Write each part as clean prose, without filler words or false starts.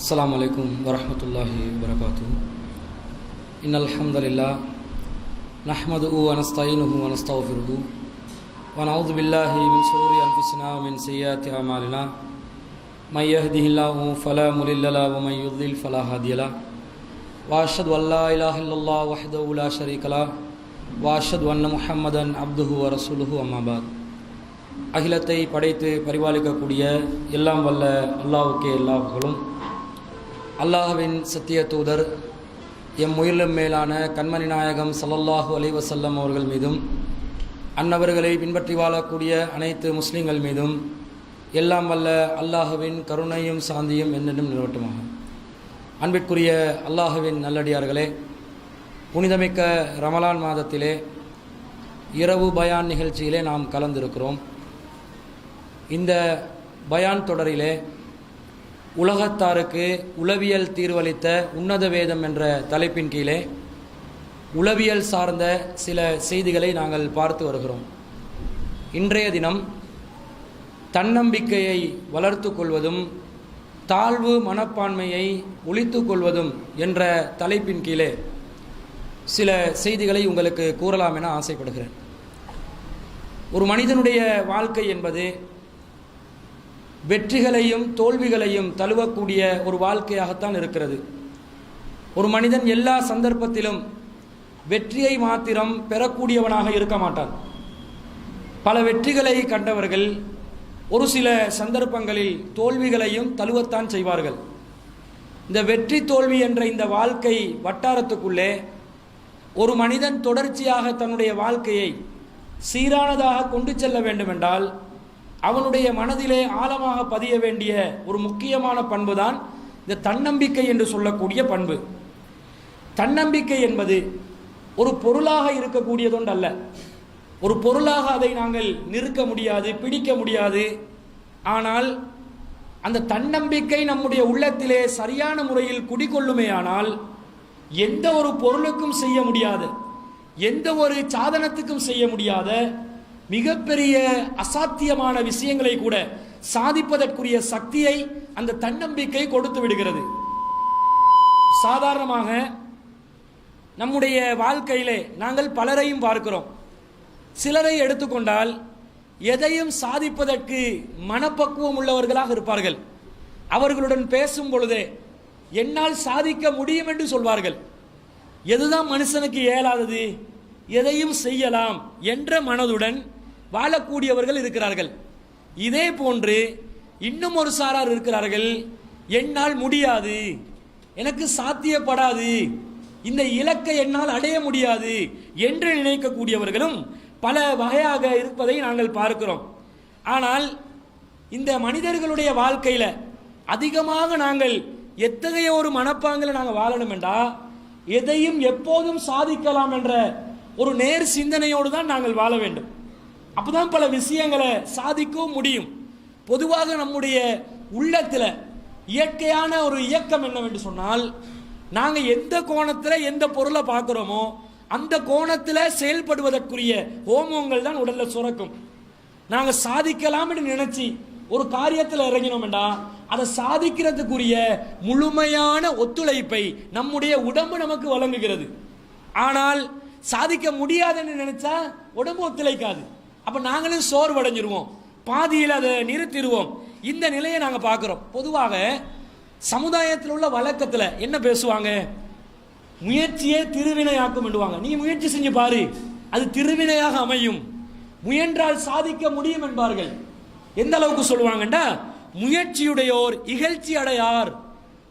अस्सलामु अलैकुम वरहमतुल्लाहि वबरकातुहू। इन्नल हम्दुलिल्लाह नहमदुहु व नस्तईनुहु व नस्तगफिरुहु व नऊज़ु बिल्लाहि मिन शुरूरि अनफुसिना व मिन सय्यिआति अमालिना मय यहदिहिल्लाहु फला मुदिल्ल लहु व मय युद्लिल फला हादिय लहु व अशहदु अल्ला इलाहा इल्लल्लाह वहदहु ला शरीका लहु व अशहदु अन्न मुहम्मदन अब्दुहु व रसूलुहु अम्मा बाद। அகிலத்தை படைத்து பரிபாலிக்கக்கூடிய எல்லாம் வல்ல அல்லாஹ்வுக்கே எல்லா புகழும். அல்லாஹ்வின் சத்திய தூதர் எம் உயிரிலும் மேலான கண்மணி நாயகம் ஸல்லல்லாஹு அலைஹி வஸல்லம் அவர்கள் மீதும் அன்னவர்களை பின்பற்றி வாழக்கூடிய அனைத்து முஸ்லீம்கள் மீதும் எல்லாம் வல்ல அல்லாஹ்வின் கருணையும் சாந்தியும் என்னென்னும் நிலவட்டுமாக. அன்பிற்குரிய அல்லாஹ்வின் நல்லடியார்களே, புனிதமிக்க ரமலான் மாதத்திலே இரவு பயான் நிகழ்ச்சியிலே நாம் கலந்திருக்கிறோம். இந்த பயான் தொடரிலே உலகத்தாருக்கு உளவியல் தீர்வளித்த உன்னத வேதம் என்ற தலைப்பின் கீழே உளவியல் சார்ந்த சில செய்திகளை நாங்கள் பார்த்து வருகிறோம். இன்றைய தினம் தன்னம்பிக்கையை வளர்த்து கொள்வதும் தாழ்வு மனப்பான்மையை ஒழித்து கொள்வதும் என்ற தலைப்பின் கீழே சில செய்திகளை உங்களுக்கு கூறலாம் என ஆசைப்படுகிறேன். ஒரு மனிதனுடைய வாழ்க்கை என்பது வெற்றிகளையும் தோல்விகளையும் தழுவக்கூடிய ஒரு வாழ்க்கையாகத்தான் இருக்கிறது. ஒரு மனிதன் எல்லா சந்தர்ப்பத்திலும் வெற்றியை மாத்திரம் பெறக்கூடியவனாக இருக்க மாட்டான். பல வெற்றிகளை கண்டவர்கள் ஒரு சில சந்தர்ப்பங்களில் தோல்விகளையும் தழுவத்தான் செய்வார்கள். இந்த வெற்றி தோல்வி என்ற இந்த வாழ்க்கை வட்டாரத்துக்குள்ளே ஒரு மனிதன் தொடர்ச்சியாக தன்னுடைய வாழ்க்கையை சீரானதாக கொண்டு செல்ல வேண்டுமென்றால் அவனுடைய மனதிலே ஆழமாக பதிய வேண்டிய ஒரு முக்கியமான பண்பு தான் இந்த தன்னம்பிக்கை என்று சொல்லக்கூடிய பண்பு. தன்னம்பிக்கை என்பது ஒரு பொருளாக இருக்கக்கூடியதொன்று அல்ல. ஒரு பொருளாக அதை நாங்கள் நிறுக்க முடியாது, பிடிக்க முடியாது. ஆனால் அந்த தன்னம்பிக்கை நம்முடைய உள்ளத்திலே சரியான முறையில் குடிகொள்ளுமேயானால் எந்த ஒரு பொருளுக்கும் செய்ய முடியாத, எந்த ஒரு சாதனத்துக்கும் செய்ய முடியாத மிகப்பெரிய அசாத்தியமான விஷயங்களை கூட சாதிப்பதற்குரிய சக்தியை அந்த தன்னம்பிக்கை கொடுத்து விடுகிறது. சாதாரணமாக நம்முடைய வாழ்க்கையிலே நாங்கள் பலரையும் பார்க்கிறோம். சிலரை எடுத்துக்கொண்டால் எதையும் சாதிப்பதற்கு மனப்பக்குவம் உள்ளவர்களாக இருப்பார்கள். அவர்களுடன் பேசும் பொழுதே என்னால் சாதிக்க முடியும் என்று சொல்வார்கள். எதுதான் மனுஷனுக்கு இயலாதது, எதையும் செய்யலாம் என்ற மனதுடன் வாழக்கூடியவர்கள் இருக்கிறார்கள். இதே போன்று இன்னும் ஒரு சாரார் இருக்கிறார்கள். என்னால் முடியாது, எனக்கு சாத்தியப்படாது, இந்த இலக்கை என்னால் அடைய முடியாது என்று நினைக்கக்கூடியவர்களும் பல வகையாக இருப்பதை நாங்கள் பார்க்கிறோம். ஆனால் இந்த மனிதர்களுடைய வாழ்க்கையில அதிகமாக நாங்கள் எத்தகைய ஒரு மனப்பாங்கில் நாங்கள் வாழணும் என்றால் எதையும் எப்போதும் சாதிக்கலாம் என்ற ஒரு நேர் சிந்தனையோடு தான் நாங்கள் வாழ வேண்டும். அப்போதான் பல விஷயங்களை சாதிக்கவும் முடியும். பொதுவாக நம்முடைய உள்ளத்தில் இயற்கையான ஒரு இயக்கம் என்னவென்று சொன்னால், நாங்கள் எந்த கோணத்தில் எந்த பொருளை பார்க்குறோமோ அந்த கோணத்தில் செயல்படுவதற்குரிய ஹோமோன்கள் தான் உடலில் சுரக்கும். நாங்கள் சாதிக்கலாம் என்று நினைச்சி ஒரு காரியத்தில் இறங்கினோம்டா அதை சாதிக்கிறதுக்குரிய முழுமையான ஒத்துழைப்பை நம்முடைய உடம்பு நமக்கு வழங்குகிறது. ஆனால் சாதிக்க முடியாதுன்னு நினைச்சா உடம்பு ஒத்துழைக்காது. அப்ப நாங்களும் சோர்வடைஞ்சிருவோம், பாதியில் அதை நிறுத்திடுவோம். இந்த நிலையை நாங்கள் பார்க்கிறோம். பொதுவாக சமுதாயத்தில் உள்ள வழக்கத்தில் என்ன பேசுவாங்க, முயற்சியே திருவினையாக்கும் என்றுவாங்க. நீ முயற்சி செஞ்சு பாரு, அது திருவினையாக அமையும், முயன்றால் சாதிக்க முடியும் என்பார்கள். எந்த அளவுக்கு சொல்லுவாங்கண்டா, முயற்சியுடையோர் இகழ்ச்சி அடையார்,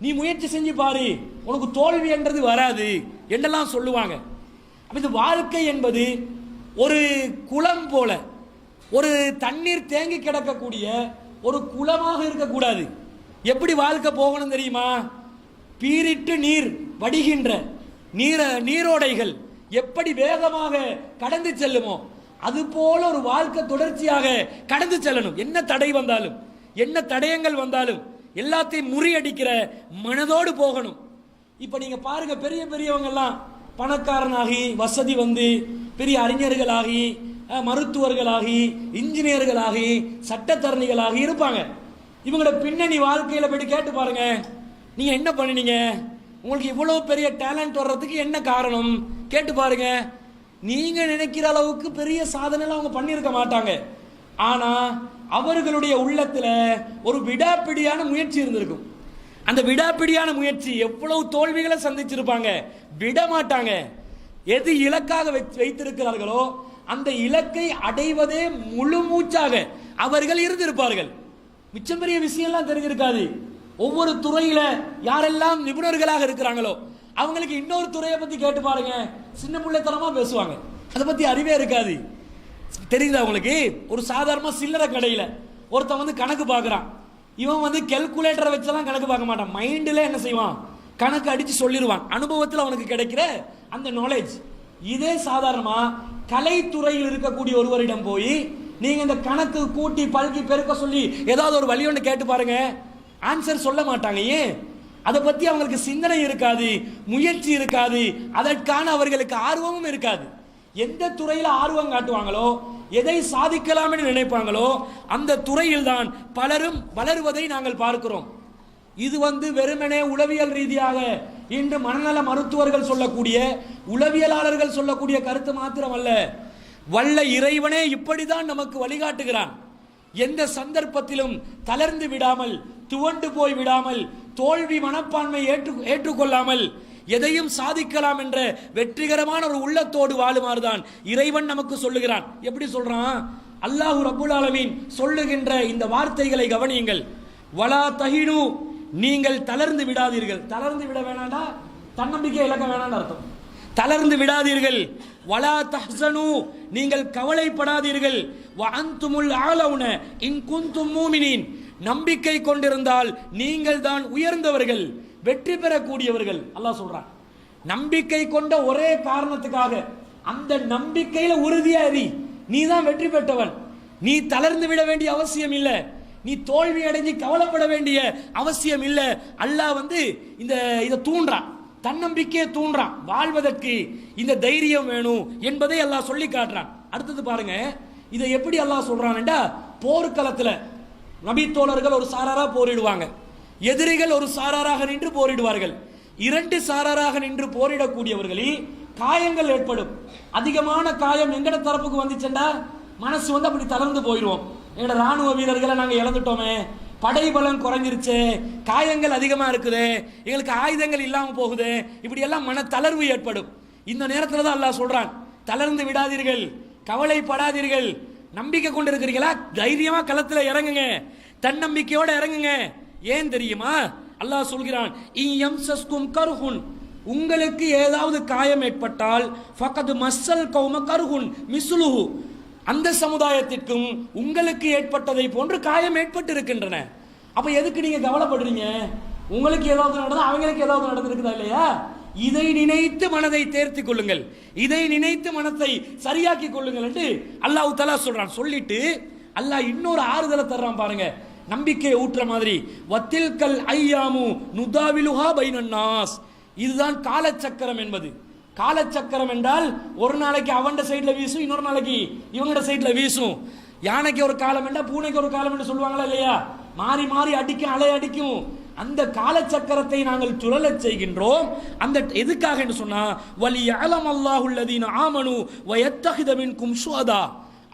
நீ முயற்சி செஞ்சு பாரு உனக்கு தோல்வி என்றது வராது என்றெல்லாம் சொல்லுவாங்க. இந்த வாழ்க்கை என்பது ஒரு குளம் போல, ஒரு தண்ணீர் தேங்கி கிடக்கக்கூடிய ஒரு குளமாக இருக்கக்கூடாது. எப்படி வாழ்க்கை போகணும் தெரியுமா? பீரிட்டு நீர் வடிகின்ற நீரோடைகள் எப்படி வேகமாக கடந்து செல்லுமோ அது போல ஒரு வாழ்க்கை தொடர்ச்சியாக கடந்து செல்லணும். என்ன தடை வந்தாலும், என்ன தடயங்கள் வந்தாலும் எல்லாத்தையும் முறியடிக்கிற மனதோடு போகணும். இப்ப நீங்க பாருங்க, பெரிய பெரியவங்க எல்லாம் பணக்காரனாகி வசதி வந்து பெரிய அறிஞர்களாகி மருத்துவர்களாகி இன்ஜினியர்களாகி சட்டத்தரணிகளாகி இருப்பாங்க. இவங்களோட பின்னணி வாழ்க்கையில போய் கேட்டு பாருங்க, நீங்க என்ன பண்ணினீங்க? உங்களுக்கு இவ்வளவு பெரிய டேலண்ட் வர்றதுக்கு என்ன காரணம் கேட்டு பாருங்க. நீங்க நினைக்கிற அளவுக்கு பெரிய சாதனை அவங்க பண்ணியிருக்க மாட்டாங்க. ஆனா அவர்களுடைய உள்ளத்துல ஒரு விடாப்பிடியான முயற்சி இருந்திருக்கும். அந்த விடாப்பிடியான முயற்சி எவ்வளவு தோல்விகளை சந்திச்சிருப்பாங்க, விட மாட்டாங்க. எது இலக்காக வைத்திருக்கிறார்களோ அந்த இலக்கை அடைவதே முழு மூச்சாக அவர்கள் இருந்திருப்பார்கள். மிச்சம் பெரிய விஷயம்லாம் தெரிஞ்சிருக்காது. ஒவ்வொரு துறையில யாரெல்லாம் நிபுணர்களாக இருக்கிறாங்களோ அவங்களுக்கு இன்னொரு துறையை பத்தி கேட்டு பாருங்க, சின்ன பிள்ளைத்தனமா பேசுவாங்க. அதை பத்தி அறிவே இருக்காது. தெரியுதா உங்களுக்கு? ஒரு சாதாரண சில்லறை கடையில ஒருத்தன் வந்து கணக்கு பார்க்கறான். இவன் வந்து கால்குலேட்டரை வச்செல்லாம் கணக்கு பார்க்க மாட்டான். மைண்டில் என்ன செய்வான்? கணக்கு அடிச்சு சொல்லிடுவான். அனுபவத்தில் அவனுக்கு கிடைக்கிற அந்த நாலேஜ். இதே சாதாரணமா கலைத்துறையில் இருக்கக்கூடிய ஒருவரிடம் போய் நீங்க இந்த கணக்கு கூட்டி பல்கி பெருக்க சொல்லி ஏதாவது ஒரு வழி ஒன்று கேட்டு பாருங்க, ஆன்சர் சொல்ல மாட்டாங்க. ஏன்? அதை பத்தி அவங்களுக்கு சிந்தனை இருக்காது, முயற்சி இருக்காது, அதற்கான அவர்களுக்கு ஆர்வமும் இருக்காது. எந்த துறையில ஆர்வம் காட்டுவாங்களோ, எதை சாதிக்கலாம் என்று நினைப்பாங்களோ அந்த துறையில் தான் பலரும் வளருவதை நாங்கள் பார்க்கிறோம். இது வந்து வெறுமனே உளவியல் ரீதியாக இன்று மனநல மருத்துவர்கள் சொல்லக்கூடிய, உளவியலாளர்கள் சொல்லக்கூடிய கருத்து மாத்திரம் அல்ல. வல்ல இறைவனே இப்படிதான் நமக்கு வழிகாட்டுகிறான். எந்த சந்தர்ப்பத்திலும் தளர்ந்து விடாமல், துவண்டு போய் விடாமல், தோல்வி மனப்பான்மை ஏற்றுக்கொள்ளாமல் எதையும் சாதிக்கலாம் என்ற வெற்றிகரமான ஒரு உள்ளத்தோடு வாழுமாறுதான் இறைவன் நமக்கு சொல்லுகிறான். எப்படி சொல்றான்? அல்லாஹ் ரப்புல் ஆலமீன் சொல்லுகின்ற இந்த வார்த்தைகளை கவனியுங்கள். வலா தஹினு, நீங்கள் தளர்ந்து விடாதீர்கள். தளர்ந்து விட வேணாண்டா, தன்னம்பிக்கை இழக்க வேணாம் அர்த்தம். தளர்ந்து விடாதீர்கள். வலா தஹ்சனு, நீங்கள் கவலைப்படாதீர்கள். வ அன்துமுல் ஆலவுன இன் குன்தும் மூமினீன், நம்பிக்கை கொண்டிருந்தால் நீங்கள் தான் உயர்ந்தவர்கள், வெற்றி பெறக்கூடியவர்கள். அல்லாஹ் சொல்றான். நம்பிக்கை கொண்ட ஒரே காரணத்துக்காக அந்த நம்பிக்கையில உறுதியா இரு, நீ தான் வெற்றி பெற்றவன். நீ தளர்ந்து விட வேண்டிய அவசியம் இல்லை, நீ தோல்வி அடைஞ்சு கவலைப்பட வேண்டிய அவசியம் இல்லை. அல்லாஹ் வந்து இதை தூண்டுறான், தன்னம்பிக்கையை தூண்டுறான். வாழ்வதற்கு இந்த தைரியம் வேணும் என்பதை அல்லாஹ் சொல்லி காட்டுறான். அடுத்தது பாருங்க, இதை எப்படி அல்லாஹ் சொல்றான்டா, போர்க்களத்துல நபி தோழர்கள் ஒரு சாராரா போரிடுவாங்க, எதிரிகள் ஒரு சாராராக நின்று போரிடுவார்கள். இரண்டு சாராராக நின்று போரிடக்கூடியவர்களில் காயங்கள் ஏற்படும். அதிகமான காயம் எங்கட தரப்புக்கு வந்துச்சுண்டா மனசு வந்து அப்படி தளர்ந்து போயிடுவோம். எங்கட ராணுவ வீரர்களை நாங்க இழந்துட்டோமே, படை பலம் குறைஞ்சிருச்சு, காயங்கள் அதிகமா இருக்குது, எங்களுக்கு ஆயுதங்கள் இல்லாம போகுது, இப்படி எல்லாம் மன தளர்வு ஏற்படும். இந்த நேரத்தில் தான் அல்லாஹ் சொல்றான், தளர்ந்து விடாதீர்கள், கவலைப்படாதீர்கள். நம்பிக்கை கொண்டு இருக்கிறீங்களா? தைரியமா களத்துல இறங்குங்க, தன்னம்பிக்கையோட இறங்குங்க. ஏன் தெரியுமா? அல்லாஹ் சொல்கிறான், இயம்சஸ்கும் கர்ஹுன், உங்களுக்கு ஏதாவது காயம் ஏற்பட்டால் ஃபகத் மஸ்ஸல் கௌம கர்ஹுன் மிஸ்லுஹு, அந்த சமுதாயத்திற்கும் உங்களுக்கு ஏற்பட்டதை போன்று காயம் ஏற்பட்டு இருக்கின்றன. அப்ப எதுக்கு நீங்க கவலைப்படுறீங்க? உங்களுக்கு ஏதாவது நடந்தா அவங்களுக்கு ஏதாவது நடந்திருக்குதா இல்லையா? இதை நினைத்து மனதை தேர்த்தி கொள்ளுங்கள், இதை நினைத்து மனத்தை சரியாக்கி கொள்ளுங்கள் என்று அல்லாஹ் தஆலா சொல்றான். சொல்லிட்டு அல்லாஹ் இன்னொரு ஆறுதலை தர்றான் பாருங்க, நம்பிக்கையை ஊற்ற மாதிரி. வத்தில்கல் ஐயாமு நுதாவிலுஹா பைனன் நாஸ், இதுதான் காலச்சக்கரம் என்பது. காலச்சக்கரம் என்றால் ஒரு நாளைக்கு அவன் சைட்ல வீசும், இன்னொரு நாளைக்கு இவங்களோட சைட்ல வீசும். யானைக்கு ஒரு காலம் என்றா பூனைக்கு ஒரு காலம் என்று சொல்லுவாங்களா இல்லையா? மாறி மாறி அடிக்கும், அலை அடிக்கும். அந்த காலச்சக்கரத்தை நாங்கள் சுழலச் செய்கின்றோம். அந்த எதுக்காக என்று சொன்னா, வலியஅலம் அல்லாஹுல்லதீன ஆமனு வயத்தஹித மின்கும் ஷுஹதா,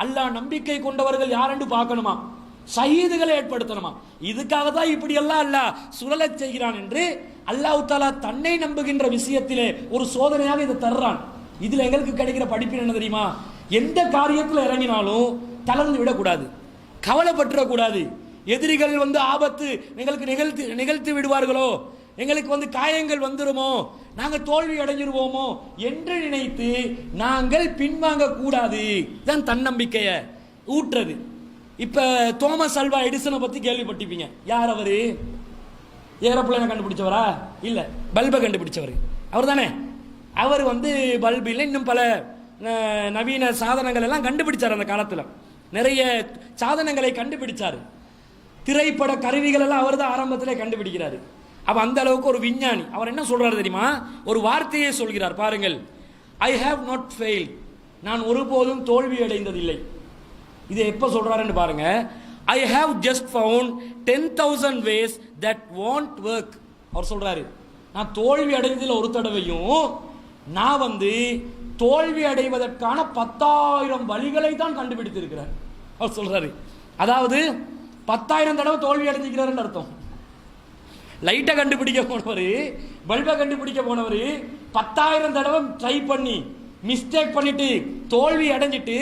அல்லாஹ் நம்பிக்கை கொண்டவர்கள் யார் என்று பார்க்கணுமா, ஷஹீதுகளை ஏற்படுத்தணுமா. இதுக்காக தான் இப்படி எல்லாம் அல்லாஹ் சுழலச் செய்கிறான் என்று அல்லாஹ் தஆலா தன்னை நம்புகின்ற விஷயத்திலே ஒரு சோதனையாக இதை தர்றான். இதுல எங்களுக்கு கிடைக்கிற படிப்பு என்ன தெரியுமா? எந்த காரியத்தில் இறங்கினாலும் தளர்ந்து விடக்கூடாது, கவலைப்பட்டுறக்கூடாது. எதிரிகள் வந்து ஆபத்து எங்களுக்கு நிகழ்த்தி விடுவார்களோ, எங்களுக்கு வந்து காயங்கள் வந்துருமோ, நாங்கள் தோல்வி அடைஞ்சிருவோமோ என்று நினைத்து நாங்கள் பின்வாங்க கூடாது. தான் தன்னம்பிக்கையை ஊற்றுறது. இப்ப தோமஸ் அல்வா எடிசனை பத்தி கேள்விப்பட்டிருப்பீங்க. யார் அவரு? ஏரோப்ளேனை கண்டுபிடிச்சவரா? இல்ல, பல்பை கண்டுபிடிச்சவர் அவர் தானே. அவர் வந்து பல்பு இல்லை, இன்னும் பல நவீன சாதனங்கள் எல்லாம் கண்டுபிடிச்சார். அந்த காலத்துல நிறைய சாதனங்களை கண்டுபிடிச்சாரு. திரைப்பட கருவிகள் எல்லாம் அவர் தான் ஆரம்பத்திலே கண்டுபிடிக்கிறாரு. அப்ப அந்த அளவுக்கு ஒரு விஞ்ஞானி. அவர் என்ன சொல்றாரு தெரியுமா? ஒரு வார்த்தையை சொல்கிறார் பாருங்கள், ஐ ஹேவ் நாட் ஃபெயில், நான் ஒருபோதும் தோல்வி அடைந்ததில்லை. இதை எப்ப சொல்றாருன்னு பாருங்க. I have just found 10,000 ways that won't work. அவர் சொல்றாரு, நான் தோல்வி அடைந்ததில் ஒரு தடவையும் நான் தோல்வி அடைவதற்கான 10,000 வழிகளை தான் கண்டுபிடித்திருக்கிறார். அவர் சொல்றாரு, அதாவது 10,000 தடவை தோல்வி அடைஞ்சிக்கிறாருன்னு அர்த்தம். லைட்டை கண்டுபிடிக்க போனவர், பல்பை கண்டுபிடிக்க போனவர் 10,000 தடவை ட்ரை பண்ணி மிஸ்டேக் பண்ணிட்டு தோல்வி அடைஞ்சிட்டு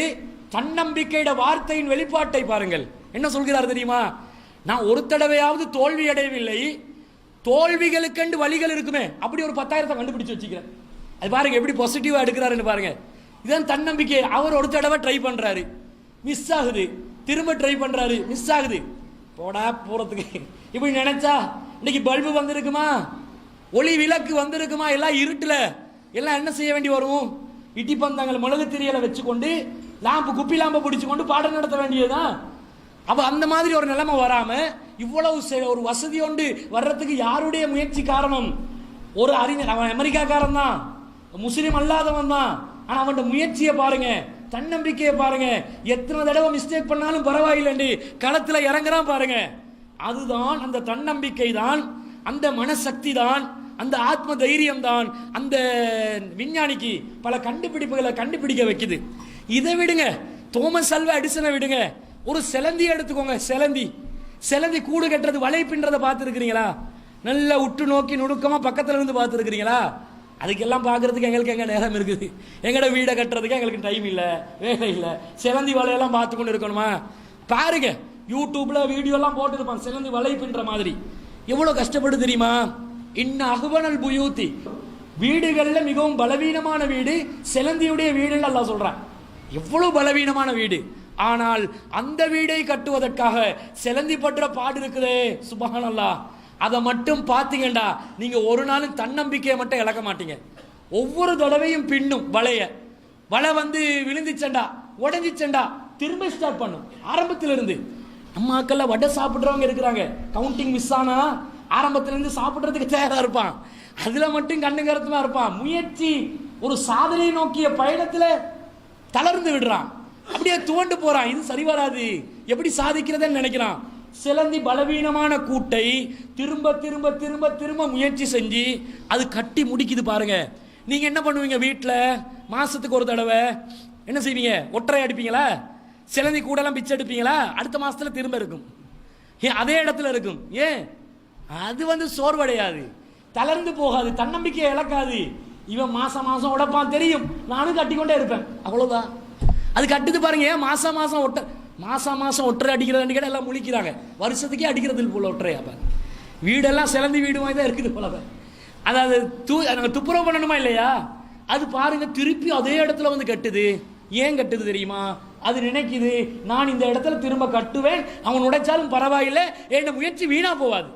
தன்னம்பிக்கையோட வார்த்தையின் வெளிப்பாட்டை பாருங்கள். என்ன சொல்கிறார் தெரியுமா? நான் ஒரு தடவையாவது தோல்வி அடையவில்லை, தோல்விகளுக்கென்று வழிகள் இருக்குமே, அப்படி ஒரு 10,000 கண்டுபிடிச்சு வச்சுக்கிறேன். அது பாருங்க எப்படி பாசிட்டிவா எடுக்கிறாருன்னு பாருங்க. இதுதான் தன்னம்பிக்கை. அவர் ஒரு தடவை ட்ரை பண்றாரு, மிஸ் ஆகுது, திரும்ப ட்ரை பண்றாரு, மிஸ் ஆகுது, போடா போறதுக்கு இப்படி நினைச்சா இன்னைக்கு பல்பு வந்திருக்குமா, ஒளி விளக்கு வந்திருக்குமா? எல்லாம் இருட்டுல எல்லாம் என்ன செய்ய வேண்டி வரும்? இட்டி பந்தங்கள் மிளகு திரியலை வச்சுக்கொண்டு லாம்பு குப்பி லாம்பை பிடிச்சு கொண்டு பாடம் நடத்த வேண்டியதுதான். அப்ப அந்த மாதிரி ஒரு நிலைமை வராம இவ்வளவு ஒரு வசதி கொண்டு வர்றதுக்கு யாருடைய முயற்சி காரணம்? ஒரு அறிஞர், அவன் அமெரிக்காக்காரன் தான், முஸ்லீம் அல்லாதவன் தான், ஆனா அவன் முயற்சியை பாருங்க, தன்னம்பிக்கையை பாருங்க. எத்தனை தடவை மிஸ்டேக் பண்ணாலும் பரவாயில்லை, களத்துல இறங்குறான் பாருங்க. அதுதான் அந்த தன்னம்பிக்கை தான், அந்த மனசக்தி தான், அந்த ஆத்ம தைரியம் தான் அந்த விஞ்ஞானிக்கு பல கண்டுபிடிப்புகளை கண்டுபிடிக்க வைக்குது. இதை விடுங்க, தோமஸ் ஆல்வா எடிசனை விடுங்க, ஒரு சிலந்தி எடுத்துக்கோங்க. சிலந்தி கூடு கட்டுறது, வலை பின்றதை பார்த்துருக்கிறீங்களா? நல்லா உற்று நோக்கி நுணுக்கமா பக்கத்துல இருந்து பார்த்துருக்கிறீங்களா? அதுக்கெல்லாம் பார்க்கறதுக்கு எங்களுக்கு எங்க நேரம் இருக்குது? எங்கட வீடை கட்டுறதுக்கு எங்களுக்கு டைம் இல்லை, வேலை இல்லை. சிலந்தி வலையெல்லாம் பார்த்து கொண்டு இருக்கணுமா? பாருங்க, யூடியூப்ல வீடியோ எல்லாம் போட்டுருப்பாங்க சிலந்தி வலை பின்ற மாதிரி. எவ்வளவு கஷ்டப்படு தெரியுமா? இன்ன அகுவனல் புயூத்தி, வீடுகள்ல மிகவும் பலவீனமான வீடு சிலந்தியுடைய வீடு அல்லாஹ் சொல்றான். எவ்வளவு பலவீனமான வீடு, ஆனால் அந்த வீடை கட்டுவதற்காக சிலந்தி பற்ற பாடு இருக்குதே, சுப்ஹானல்லாஹ். அதை மட்டும் பார்த்தீங்கடா நீங்க ஒரு நாளும் தன்னம்பிக்கையை மட்டும் இழக்க மாட்டீங்க. ஒவ்வொரு தடவையும் பின்னும் வலை விழுந்துச்சண்டா, உடஞ்சிச்சண்டா, திரும்ப ஸ்டார்ட் பண்ணும் ஆரம்பத்திலிருந்து. அம்மாக்கள்ல வடை சாப்பிடுறவங்க இருக்கிறாங்க, கவுண்டிங் மிஸ் ஆனா ஆரம்பத்திலிருந்து சாப்பிடுறதுக்கு தயாரா இருப்பான். அதுல மட்டும் கண்ணு கருத்துமா இருப்பான். முயற்சி ஒரு சாதனை நோக்கிய பயணத்துல தளர்ந்து விடுறான், அப்படியே துவண்டு போறான். இது சரி வராது, எப்படி சாதிக்கிறதுன்னு நினைக்கிறான். சிலந்தி பலவீனமான கூட்டை திரும்ப திரும்ப திரும்ப திரும்ப முயற்சி செஞ்சு அது கட்டி முடிக்குது பாருங்க. நீங்க என்ன பண்ணுவீங்க? வீட்டில் மாசத்துக்கு ஒரு தடவை என்ன செய்வீங்க? ஒற்றை அடிப்பீங்களா? சிலந்தி கூடெல்லாம் பிச்சை எடுப்பீங்களா? அடுத்த மாசத்துல திரும்ப இருக்கும், அதே இடத்துல இருக்கும். ஏன்? அது சோர்வடையாது, தளர்ந்து போகாது, தன்னம்பிக்கையை இழக்காது. இவன் மாசம் மாசம் உடைப்பான் தெரியும், நானும் கட்டிக்கொண்டே இருப்பேன், அவ்வளவுதான். அது கட்டுது பாருங்க. மாசம் மாசம் ஒற்றை அடிக்கிறது கேட்டால் எல்லாம் முழிக்கிறாங்க, வருஷத்துக்கே அடிக்கிறது போல ஒற்றையா. வீடெல்லாம் சிலந்தி வீடு மாதிரி தான் இருக்குது போல. அதாவது துப்புரவு பண்ணணுமா இல்லையா? அது பாருங்க திருப்பி அதே இடத்துல கட்டுது. ஏன் கட்டுது தெரியுமா? அது நினைக்குது, நான் இந்த இடத்துல திரும்ப கட்டுவேன், அவன் உடைச்சாலும் பரவாயில்லை, என் முயற்சி வீணா போவாது.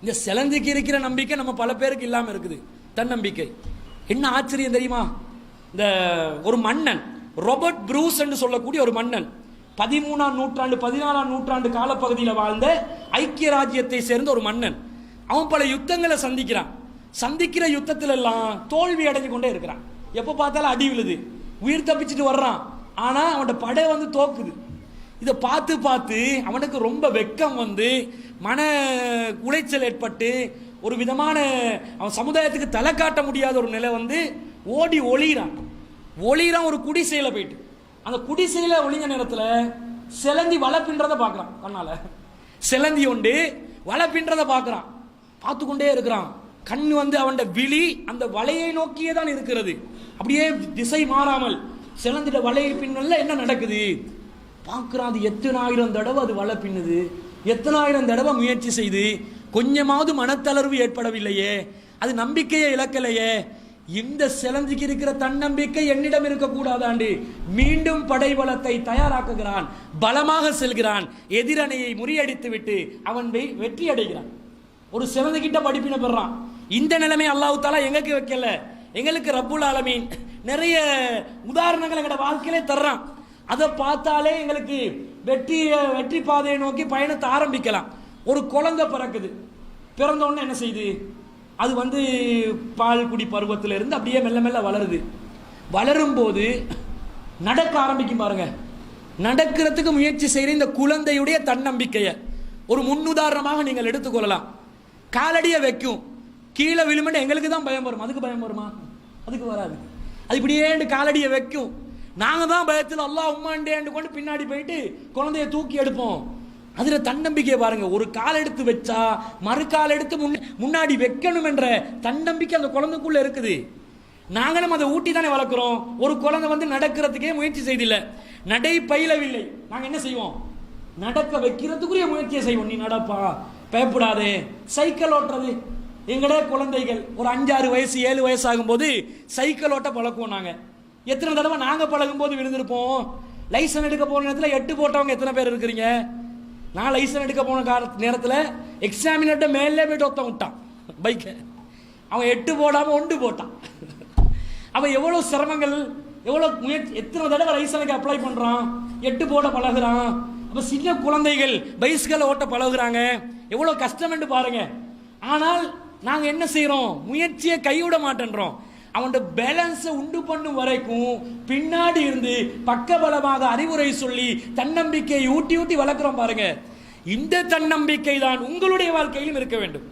இந்த சிலந்திக்கு இருக்கிற நம்பிக்கை நம்ம பல பேருக்கு இல்லாம இருக்குது, தன்னம்பிக்கை. என்ன ஆச்சரியம் தெரியுமா? இந்த ஒரு மன்னன், ராபர்ட் ப்ரூஸ் என்று சொல்லக்கூடிய ஒரு மன்னன், 13ஆம் நூற்றாண்டு 14ஆம் நூற்றாண்டு காலப்பகுதியில் வாழ்ந்த ஐக்கிய ராஜ்யத்தை சேர்ந்த ஒரு மன்னன். அவன் பல யுத்தங்களை சந்திக்கிற யுத்தத்தில் எல்லாம் தோல்வி அடைஞ்சு கொண்டே இருக்கிறான். எப்ப பார்த்தாலும் அடி விழுது, உயிர் தப்பிச்சுட்டு வர்றான், ஆனா அவனோட படை தோக்குது. இதை பார்த்து பார்த்து அவனுக்கு ரொம்ப வெக்கம் மன உளைச்சல் ஏற்பட்டு ஒரு விதமான அவன் சமுதாயத்துக்கு தலை காட்ட முடியாத ஒரு நிலை ஓடி ஒளிகிறான். ஒரு குடிசையில போயிட்டு அந்த குடிசையில ஒளிஞ்ச நேரத்தில் சிலந்தி வலை பின்றதை பார்க்கறான். கண்ணால சிலந்தி உண்டு வலை பின்றதை பார்க்கறான், பார்த்து கொண்டே இருக்கிறான். கண் அவன் விழி அந்த வலையை நோக்கியே தான் இருக்கிறது, அப்படியே திசை மாறாமல். சிலந்திட வலையை பின்னல்ல என்ன நடக்குது பார்க்கிறான். அது எத்தனாயிரம் தடவை அது வலை பின்னுது, எத்தனாயிரம் தடவை முயற்சி செய்து கொஞ்சமாவது மனத்தளர்வு ஏற்படவில்லையே, அது நம்பிக்கையை இழக்கலையே. இந்த சிலந்திக்கு இருக்கிற தன்னம்பிக்கை என்னிடம் இருக்கக்கூடாதாண்டு மீண்டும் படைபலத்தை தயாராக்குகிறான், பலமாக செல்கிறான், எதிரணையை முறியடித்து விட்டு அவன் வெற்றி அடைகிறான். ஒரு சிலந்தி கிட்ட படிப்பினை பெறான். இந்த நிலைமை அல்லாஹ் தஆலா எங்களுக்கு வைக்கல, எங்களுக்கு ரப்புல் ஆலமீன் நிறைய உதாரணங்கள் எங்களோட வாழ்க்கையிலே தர்றான். அதை பார்த்தாலே எங்களுக்கு வெற்றி பாதையை நோக்கி பயணத்தை ஆரம்பிக்கலாம். ஒரு குழந்தை பிறக்குது, பிறந்த உடனே என்ன செய்யுது? அது பால் குடி பருவத்திலிருந்து அப்படியே மெல்ல மெல்ல வளருது. வளரும் போது நடக்க ஆரம்பிக்கும் பாருங்க. நடக்கிறதுக்கு முயற்சி செய்கிற இந்த குழந்தையுடைய தன்னம்பிக்கையை ஒரு முன்னுதாரணமாக நீங்கள் எடுத்துக்கொள்ளலாம். காலடியை வைக்கும், கீழே விழுமெண்டு எங்களுக்கு தான் பயம் வரும், அதுக்கு பயம் வருமா? அதுக்கு வராது. அது இப்படியே காலடியை வைக்கும், நாங்க தான் பயத்தில் அல்லாஹ் உம்மாண்டேன்னு கொண்டு பின்னாடி போயிட்டு குழந்தைய தூக்கி எடுப்போம். அதுல தன்னம்பிக்கையை பாருங்க. ஒரு கால் எடுத்து வச்சா மறு கால் எடுத்து முன்னாடி வைக்கணும் என்ற தன்னம்பிக்கை அந்த குழந்தைக்குள்ள இருக்குது. நாங்களும் அதை ஊட்டி தானே வளர்க்கிறோம். ஒரு குழந்தை வந்து நடக்கிறதுக்கே முயற்சி செய்தில்ல, நடை பயிலவில்லை, நாங்க என்ன செய்வோம்? நடக்க வைக்கிறதுக்குரிய முயற்சியை செய்வோம். நீ நடப்பா, பயப்படாதே. சைக்கிள் ஓட்டுறது எங்களே குழந்தைகள் ஒரு 5-6 வயசு 7 வயசு ஆகும்போது சைக்கிள் ஓட்ட பழக்குவோம். நாங்க எத்தனை தடவை நாங்க பழகும் போது விழுந்திருப்போம். லைசன்ஸ் எடுக்க போன நேரத்தில் 8 போட்டவங்க எத்தனை பேர் இருக்கிறீங்க? நான் லைசன்ஸ் எடுக்க போன நேரத்தில் எக்ஸாமினர்ட்ட மேலே போயிட்டு ஒருத்தன் விட்டான் பைக்கை, அவன் 8 போடாம 1 போட்டான். அவன் எவ்வளவு சிரமங்கள், எவ்வளவு முயற்சி, எத்தனை தடவை லைசனுக்கு அப்ளை பண்றான், 8 போட பழகுறான். அப்ப சின்ன குழந்தைகள் பைஸ்களை ஓட்ட பழகுறாங்க, எவ்வளவு கஷ்டம் என்று பாருங்க. ஆனால் நாங்க என்ன செய்யறோம்? முயற்சியை கைவிட மாட்டேன்றோம். அவன் பேலன்ஸை உண்டு பண்ணும் வரைக்கும் பின்னாடி இருந்து பக்கபலமாக அறிவுரை சொல்லி தன்னம்பிக்கையை ஊட்டி ஊட்டி வளர்க்கிறோம் பாருங்க. இந்த தன்னம்பிக்கை தான் உங்களுடைய வாழ்க்கையிலும் இருக்க வேண்டும்.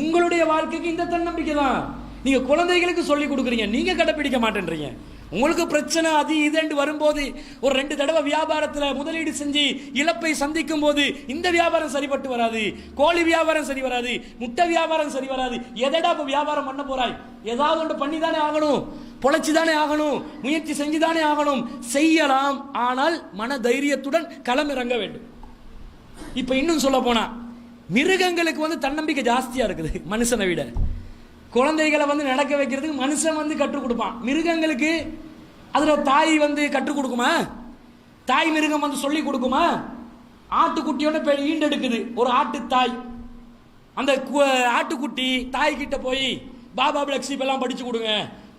உங்களுடைய வாழ்க்கைக்கு இந்த தன்னம்பிக்கை தான் நீங்க குழந்தைகளுக்கு சொல்லி கொடுக்குறீங்க, நீங்க கடைபிடிக்க மாட்டேன்றீங்க. உங்களுக்கு பிரச்சனை அது இதுன்னு வரும்போது ஒரு 2 தடவை வியாபாரத்தில் முதலீடு செஞ்சு இழப்பை சந்திக்கும் போது இந்த வியாபாரம் சரிபட்டு வராது, கோழி வியாபாரம் சரி வராது, முட்டை வியாபாரம் சரி வராது. எதடா இப்ப வியாபாரம் பண்ண போறாய்? ஏதாவது ஒன்று பண்ணி தானே ஆகணும், பொழைச்சி தானே ஆகணும், முயற்சி செஞ்சு தானே ஆகணும். செய்யலாம், ஆனால் மன தைரியத்துடன் களமிறங்க வேண்டும். இப்ப இன்னும் சொல்ல போனா மிருகங்களுக்கு வந்து தன்னம்பிக்கை ஜாஸ்தியா இருக்குது மனுஷனை விட. குழந்தைகளை வந்து நடக்க வைக்கிறதுக்கு மனுஷன் வந்து கற்றுக் கொடுப்பான், மிருகங்களுக்கு அதுல தாய் வந்து கற்றுக் கொடுக்குமா? தாய் மிருகம் வந்து சொல்லி கொடுக்குமா? ஆட்டுக்குட்டியோட ஈண்டெடுக்குது ஒரு ஆட்டு தாய். அந்த ஆட்டுக்குட்டி தாய் கிட்ட போய் பாபா பிளக்ஸிப் எல்லாம் படிச்சு கொடுங்க,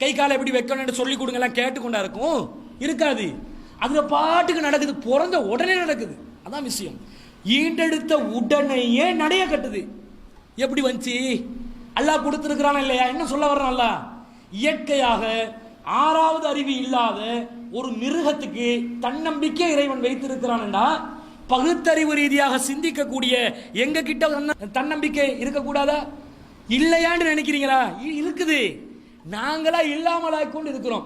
கை காலை எப்படி வைக்கணும்னு சொல்லி கொடுங்க எல்லாம் கேட்டுக்கொண்டா இருக்கும்? இருக்காது. அதுல பாட்டுக்கு நடக்குது, பிறந்த உடனே நடக்குது. அதான் விஷயம். ஈண்டெடுத்த உடனேயே நடைய கட்டுது. எப்படி வந்துச்சு? அல்லாஹ் கொடுத்திருக்கிறான் இல்லையா? என்ன சொல்ல வர்றான்? இயற்கையாக 6வது அறிவு இல்லாத ஒரு மிருகத்துக்கு தன்னம்பிக்கை இறைவன் வைத்திருக்கிறான்டா. பகுத்தறிவு ரீதியாக சிந்திக்கக்கூடிய எங்க கிட்ட தன்னம்பிக்கை இருக்கக்கூடாதா? இல்லையான்னு நினைக்கிறீங்களா? இருக்குது. நாங்களா இல்லாமலாய் கொண்டு இருக்கிறோம்.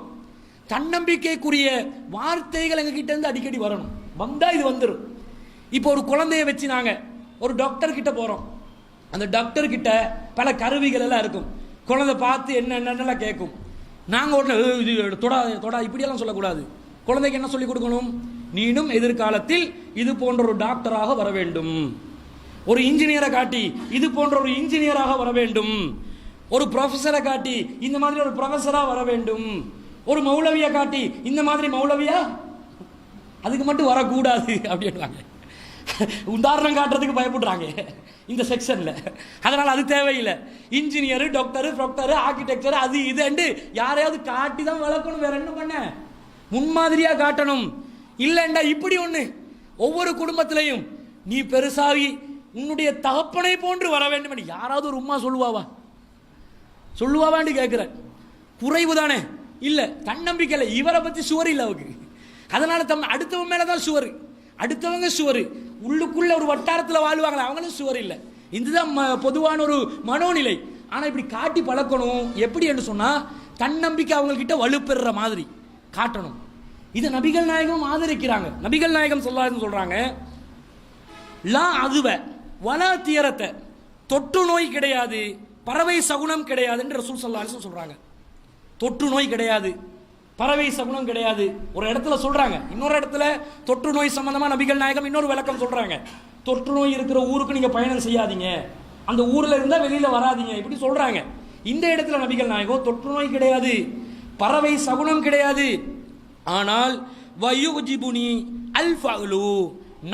தன்னம்பிக்கைக்குரிய வார்த்தைகள் எங்க கிட்ட இருந்து அடிக்கடி வரணும். வந்தா இது வந்துடும். இப்போ ஒரு குழந்தைய வச்சு நாங்க ஒரு டாக்டர் கிட்ட போறோம். அந்த டாக்டர் கிட்ட பல கருவிகள் எல்லாம் இருக்கும். குழந்தை பார்த்து என்னென்னலாம் கேட்கும். நாங்கள் உடனே இது தொடா தொடா இப்படியெல்லாம் சொல்லக்கூடாது. குழந்தைக்கு என்ன சொல்லிக் கொடுக்கணும்? நீனும் எதிர்காலத்தில் இது போன்ற ஒரு டாக்டராக வர வேண்டும். ஒரு இன்ஜினியரை காட்டி இது போன்ற ஒரு இன்ஜினியராக வர வேண்டும். ஒரு ப்ரொஃபஸரை காட்டி இந்த மாதிரி ஒரு ப்ரொஃபஸரா வர வேண்டும். ஒரு மௌலவியை காட்டி இந்த மாதிரி மௌலவியா, அதுக்கு மட்டும் வரக்கூடாது அப்படின்றாங்க. உதாரணம் காட்டுறதுக்கு பயப்படுறாங்க இந்த செக்ஷன்ல. அதனால அது தேவையில்லை. இன்ஜினியர், டாக்டர், ப்ரொஃபஸர், ஆர்கிடெக்சர் அது இது யாரையாவது காட்டி தான் வளர்க்கணும். வேற என்ன பண்ண? முன்மாதிரியா காட்டணும். இல்லைண்டா இப்படி ஒண்ணு ஒவ்வொரு குடும்பத்திலையும் நீ பெருசாகி உன்னுடைய தகப்பனை போன்று வர வேண்டும் என்று யாராவது ஒரு உம்மா சொல்லுவாவான்னு கேட்கிற குறைவு தானே? இல்ல, தன்னம்பிக்கை இல்லை. இவரை பத்தி சுவர் இல்லை அவருக்கு. அதனால அடுத்தவங்க மேலதான் சுவர். அடுத்தவங்க சுவர். உள்ளுக்குள்ள ஒரு வட்டாரத்தில் வாழ்வாங்களா, அவங்களும் சுவர் இல்லை. இதுதான் பொதுவான ஒரு மனோநிலை. ஆனா இப்படி காட்டி பழக்கணும். எப்படி என்று சொன்னா தன்னம்பிக்கை அவங்க கிட்ட வலுப்பெற மாதிரி காட்டணும். இதை நபிகள் நாயகம் ஆதரிக்கிறாங்க. நபிகள் நாயகம் சொல்றாங்க, லா அதுவ வலா தீரத்தை, தொற்று நோய் கிடையாது, பறவை சகுனம் கிடையாது என்று ரசூல் ஸல்லல்லாஹு அலைஹி வஸல்லம் சொல்றாங்க. தொற்று நோய் கிடையாது, பறவை சகுனம் கிடையாது. ஒரு இடத்துல சொல்றாங்க. இன்னொரு இடத்துல தொற்று நோய் சம்பந்தமா நபிகள் நாயகம் இன்னொரு விளக்கம் சொல்றாங்க. தொற்று நோய் இருக்கிற ஊருக்கு நீங்க பயணம் செய்யாதீங்க, அந்த ஊர்ல இருந்தா வெளியில வராதீங்க, இப்படி சொல்றாங்க. இந்த இடத்துல நபிகள் நாயகம் தொற்று நோய் கிடையாது, பறவை சகுனம் கிடையாது. ஆனால் வயுஜிபுனி அல் ஃபஅலு,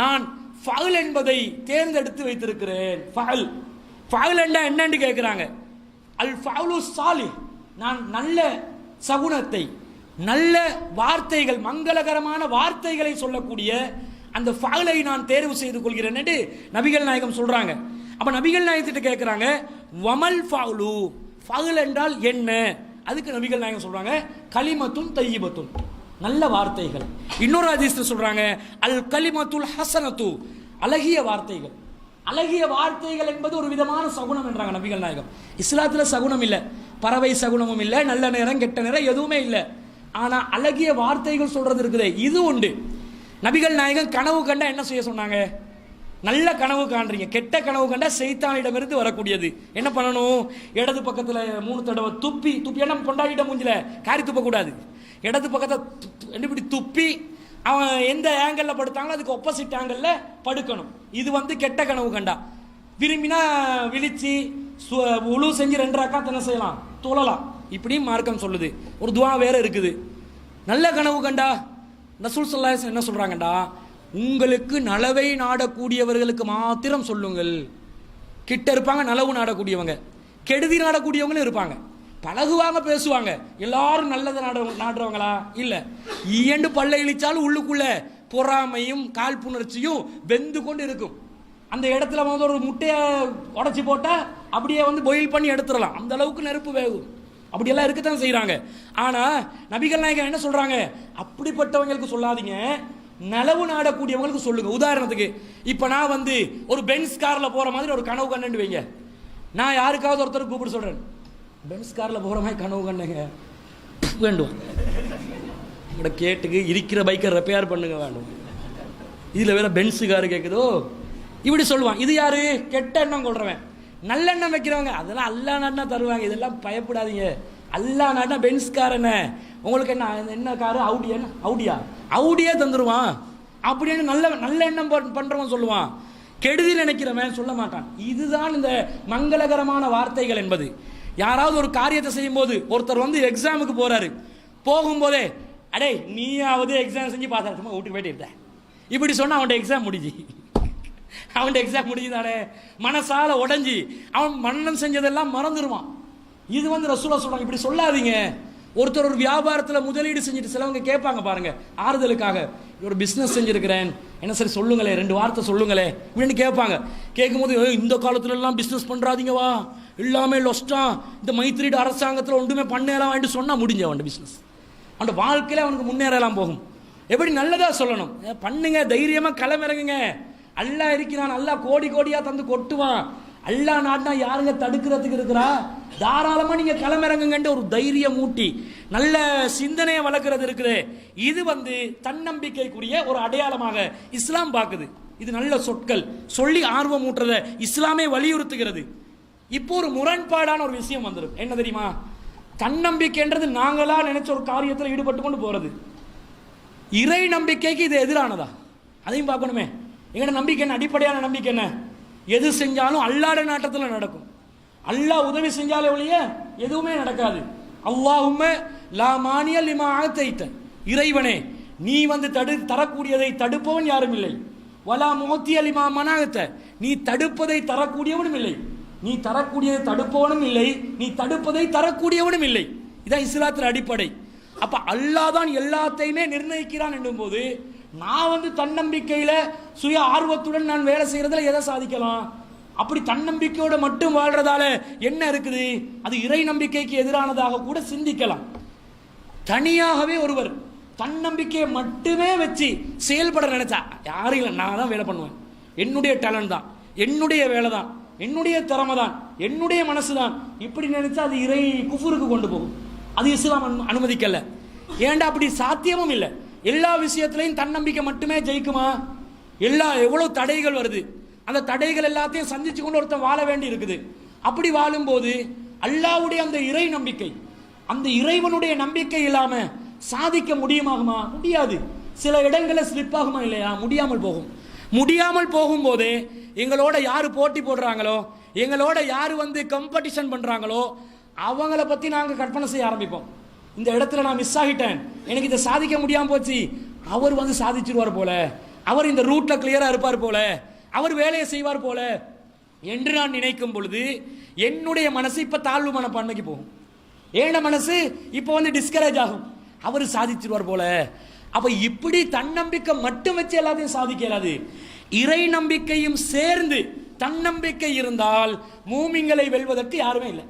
நான் ஃபஅல் என்பதை தேர்ந்தெடுத்து வைத்திருக்கிறேன். ஃபஅல் என்னன்னு கேட்கிறாங்க. அல் ஃபஅலு சாலிஹ், நான் நல்ல சகுனத்தை, நல்ல வார்த்தைகள், மங்களகரமான வார்த்தைகளை சொல்லக்கூடிய அந்த ஃபஅலை நான் தேர்வு செய்து கொள்கிறேன் என்று நபிகள் நாயகம் சொல்றாங்க. அப்ப நபிகள் நாயகத்திட்ட கேட்கிறாங்க, வமல் ஃபஅலு, ஃபஅல் என்றால் என்ன? அதுக்கு நபிகள் நாயகம் சொல்றாங்க, கலிமத்துன் தய்யிபத்துன், நல்ல வார்த்தைகள். இன்னொரு ஹதீஸ்ல சொல்றாங்க, அல் கலிமத்துல் ஹஸனத்து, அழகிய வார்த்தைகள். அழகிய வார்த்தைகள் என்பது ஒரு விதமான சகுனம் என்றாங்க நபிகள் நாயகம். இஸ்லாத்துல சகுனம் இல்லை, பறவை சகுனமும் இல்லை, நல்ல நேரம் கெட்ட நேரம் எதுவுமே இல்லை. ஆனா அழகிய வார்த்தைகள் சொல்றது இருக்குது, இது உண்டு. நபிகள் நாயகம் கனவு கண்டா என்ன செய்ய சொன்னாங்க? நல்ல கனவு காண்றீங்க, கெட்ட கனவு கண்டா சைத்தானிடமிருந்து வரக்கூடியது. என்ன பண்ணணும்? இடது பக்கத்துல 3 தடவை துப்பி என்ன கொண்டாடிட்ட மூஞ்சில காரி துப்ப கூடாது. இடது பக்கத்தை இப்படி துப்பி அவன் எந்த ஆங்கிள் படுத்தாங்களோ அதுக்கு ஆப்போசிட் ஆங்கிள் படுக்கணும். இது கெட்ட கனவு கண்டா. விரும்பினா விழிச்சு உழு செஞ்சு 2 ரக்காத் என்ன செய்யலாம்? தொழலாம். இப்படியும் மார்க்கம் சொல்லுது. ஒரு துவா வேற இருக்குது. நல்ல கனவு கண்டா ரசூல் ஸல்லல்லாஹு அலைஹி வஸல்லம் என்ன சொல்றாங்கடா, உங்களுக்கு நலவை நாடக்கூடியவர்களுக்கு மாத்திரம் சொல்லுங்கள். கிட்ட இருப்பாங்க நலவு நாடக்கூடியவங்க, கெடுதி நாடக்கூடியவங்களும் இருப்பாங்க. பழகுவாங்க, பேசுவாங்க. எல்லாரும் நல்லதை நாடுறவங்களா? இல்ல. ஈயண்டு பல்ல இழிச்சாலும் உள்ளுக்குள்ள பொறாமையும் காழ்ப்புணர்ச்சியும் வெந்து கொண்டு இருக்கும். அந்த இடத்துல ஒரு முட்டையை உடைச்சி போட்டா அப்படியே பாயில் பண்ணி எடுத்துடலாம், அந்த அளவுக்கு நெருப்பு வேகும். அப்படியெல்லாம் இருக்கத்தான் செய்யறாங்க. ஆனா நபிகள் நாயகம் என்ன சொல்றாங்க? அப்படிப்பட்டவங்களுக்கு சொல்லாதீங்க, நலவு நாடக்கூடியவங்களுக்கு சொல்லுங்க. உதாரணத்துக்கு இப்ப நான் ஒரு பென்ஸ் கார்ல போற மாதிரி ஒரு கனவு கண்டு வைங்க. நான் யாருக்காவது ஒருத்தர் கூப்பிட்டு சொல்றேன், பென்ஸ் கார்ல போற மாதிரி கனவு கண்டுங்க வேண்டும், உங்களோட கேட்டுக்கு இருக்கிற பைக்கை ரிப்பேர் பண்ணுங்க வேண்டும், இதுல வேற பென்ஸ் காரு கேக்குதோ, இப்படி சொல்லுவான். இது யாரு? கெட்ட எண்ணம் கொள்றவன். நல்லெண்ணம் வைக்கிறவங்க அதெல்லாம் அல்லா நாட்டினா தருவாங்க, இதெல்லாம் பயப்படாதீங்க. அல்லா நாட்டினா பென்ஸ் கார் என்ன, உங்களுக்கு என்ன காரு? அவுடி. என்ன அவுடியே தந்துருவான் அப்படின்னு நல்ல எண்ணம் பண்றவன் சொல்லுவான். கெடுதி நினைக்கிறவன் சொல்ல மாட்டான். இதுதான் இந்த மங்களகரமான வார்த்தைகள் என்பது. யாராவது ஒரு காரியத்தை செய்யும் போது ஒருத்தர் எக்ஸாமுக்கு போறாரு, போகும்போதே அடே நீயாவது எக்ஸாம் செஞ்சு பாஸ் ஆச்சுமா வீட்டுக்கு போயிட்டு இருந்த, இப்படி சொன்னா அவன்கிட்ட எக்ஸாம் முடிஞ்சுதானே. மனசால உடஞ்சி அவன் மன்னன் செஞ்சதெல்லாம் மறந்துடுவான். இது ரசூலுல்லாஹ் சொல்றாங்க, இப்படி சொல்லாதீங்க. ஒருத்தர் ஒரு வியாபாரத்தில் முதலீடு செஞ்சுட்டு சிலவங்க கேட்பாங்க பாருங்க, ஆறுதலுக்காக, ஒரு பிசினஸ் செஞ்சிருக்கிறேன், என்ன சரி சொல்லுங்களே, 2 வார்த்தை சொல்லுங்களே இப்படின்னு கேட்பாங்க. கேட்கும்போது இந்த காலத்துல எல்லாம் பிசினஸ் பண்றாதீங்கவா, எல்லாமே லொஸ்டா, இந்த மைத்ரீடு அரசாங்கத்தில் ஒன்றுமே பண்ணலாம் வாங்கிட்டு சொன்னா முடிஞ்ச அவன் பிசினஸ், அவன் வாழ்க்கையில அவனுக்கு முன்னேறலாம் போகும். எப்படி நல்லதா சொல்லணும், பண்ணுங்க, தைரியமா களமிறங்குங்க, அல்லாஹ் இருக்கிறான், அல்லாஹ் கோடி கோடியா தந்து கொட்டுவான், அல்லாஹ் நாட்டினா யாருங்க தடுக்கிறதுக்கு இருக்கிறா, தாராளமா நீங்க களமிறங்குங்கன்ற ஒரு தைரியம் ஊட்டி நல்ல சிந்தனையை வளர்க்கிறது இருக்குது. இது தன்னம்பிக்கைக்குரிய ஒரு அடையாளமாக இஸ்லாம் பார்க்குது. இது நல்ல சொற்கள் சொல்லி ஆர்வம் ஊட்டுறத இஸ்லாமே வலியுறுத்துகிறது. இப்போ ஒரு முரண்பாடான ஒரு விஷயம் வந்துடும். என்ன தெரியுமா? தன்னம்பிக்கைன்றது நாங்களா நினைச்ச ஒரு காரியத்தில் ஈடுபட்டு கொண்டு போறது. இறை நம்பிக்கைக்கு இது எதிரானதா? அதையும் பார்க்கணுமே. எங்கட நம்பிக்கை என்ன? அடிப்படையான நம்பிக்கை என்ன? எது செஞ்சாலும் அல்லாஹ்வுடைய நாட்டத்தில் நடக்கும். அல்லாஹ் உதவி செஞ்சாலே ஒழிய எதுவுமே நடக்காது. அல்லாஹும்ம லா மானிய லிமா ஆதைத, இறைவனே நீ தரக்கூடியதை தடுப்பவன் யாரும் இல்லை. வலா முஹத்திய லிமா மனாஅத, நீ தடுப்பதை தரக்கூடியவனும் இல்லை. நீ தரக்கூடியதை தடுப்பவனும் இல்லை, நீ தடுப்பதை தரக்கூடியவனும் இல்லை. இதான் இஸ்லாத்தின் அடிப்படை. அப்ப அல்லாஹ் தான் எல்லாத்தையுமே நிர்ணயிக்கிறான் என்னும் போது நான் தன்னம்பிக்கையில சுய ஆர்வத்துடன் நான் வேலை செய்யறதுல எதை சாதிக்கலாம்? அப்படி தன்னம்பிக்கையோட மட்டும் வாழ்றதால என்ன இருக்குது? அது இறை நம்பிக்கைக்கு எதிரானதாக கூட சிந்திக்கலாம். தனியாகவே ஒருவர் தன்னம்பிக்கையை மட்டுமே வச்சு செயல்பட நினைச்சா யாரும் இல்லை, நான் தான் வேலை பண்ணுவேன், என்னுடைய டேலண்ட் தான், என்னுடைய வேலை தான், என்னுடைய திறமை தான், என்னுடைய மனசு தான், இப்படி நினைச்சா அது இறை குஃபுருக்கு கொண்டு போகும். அது இஸ்லாம் அனுமதிக்கல. ஏண்டா அப்படி சாத்தியமும் இல்லை. எல்லா விஷயத்திலையும் தன்னம்பிக்கை மட்டுமே ஜெயிக்குமா? எவ்வளவு தடைகள் வருது, அந்த தடைகள் எல்லாத்தையும் சந்திச்சு கொண்டு ஒருத்தன் வாழ வேண்டி இருக்குது. அப்படி வாழும்போது அல்லாஹ்வுடைய அந்த இறை நம்பிக்கை, அந்த இறைவனுடைய நம்பிக்கை இல்லாம சாதிக்க முடியுமாகுமா? முடியாது. சில இடங்களில் ஸ்லிப் ஆகுமா இல்லையா? முடியாமல் போகும். முடியாமல் போகும்போது எங்களோட யாரு போட்டி போடுறாங்களோ, எங்களோட யாரு கம்படிஷன் பண்றாங்களோ அவங்கள பத்தி நாங்க கற்பனை செய்ய ஆரம்பிப்போம். இந்த இடத்துல நான் மிஸ் ஆகிட்டேன், எனக்கு இதை சாதிக்க முடியாம போச்சு, அவர் சாதிச்சிருவார் போல, அவர் இந்த ரூட்ல கிளியரா இருப்பார் போல, அவர் வேலையை செய்வார் போல என்று நான் நினைக்கும் பொழுது என்னுடைய மனசு இப்ப தாழ்வு மனப்பான்மைக்கு போகும். ஏன மனசு இப்ப டிஸ்கரேஜ் ஆகும், அவர் சாதிச்சிருவார் போல. அப்ப இப்படி தன்னம்பிக்கை மட்டும் வச்சு எல்லாத்தையும் சாதிக்க இயலாது. இறை நம்பிக்கையும் சேர்ந்து தன்னம்பிக்கை இருந்தால் மூமின்களை வெல்வதற்கு யாருமே இல்லை.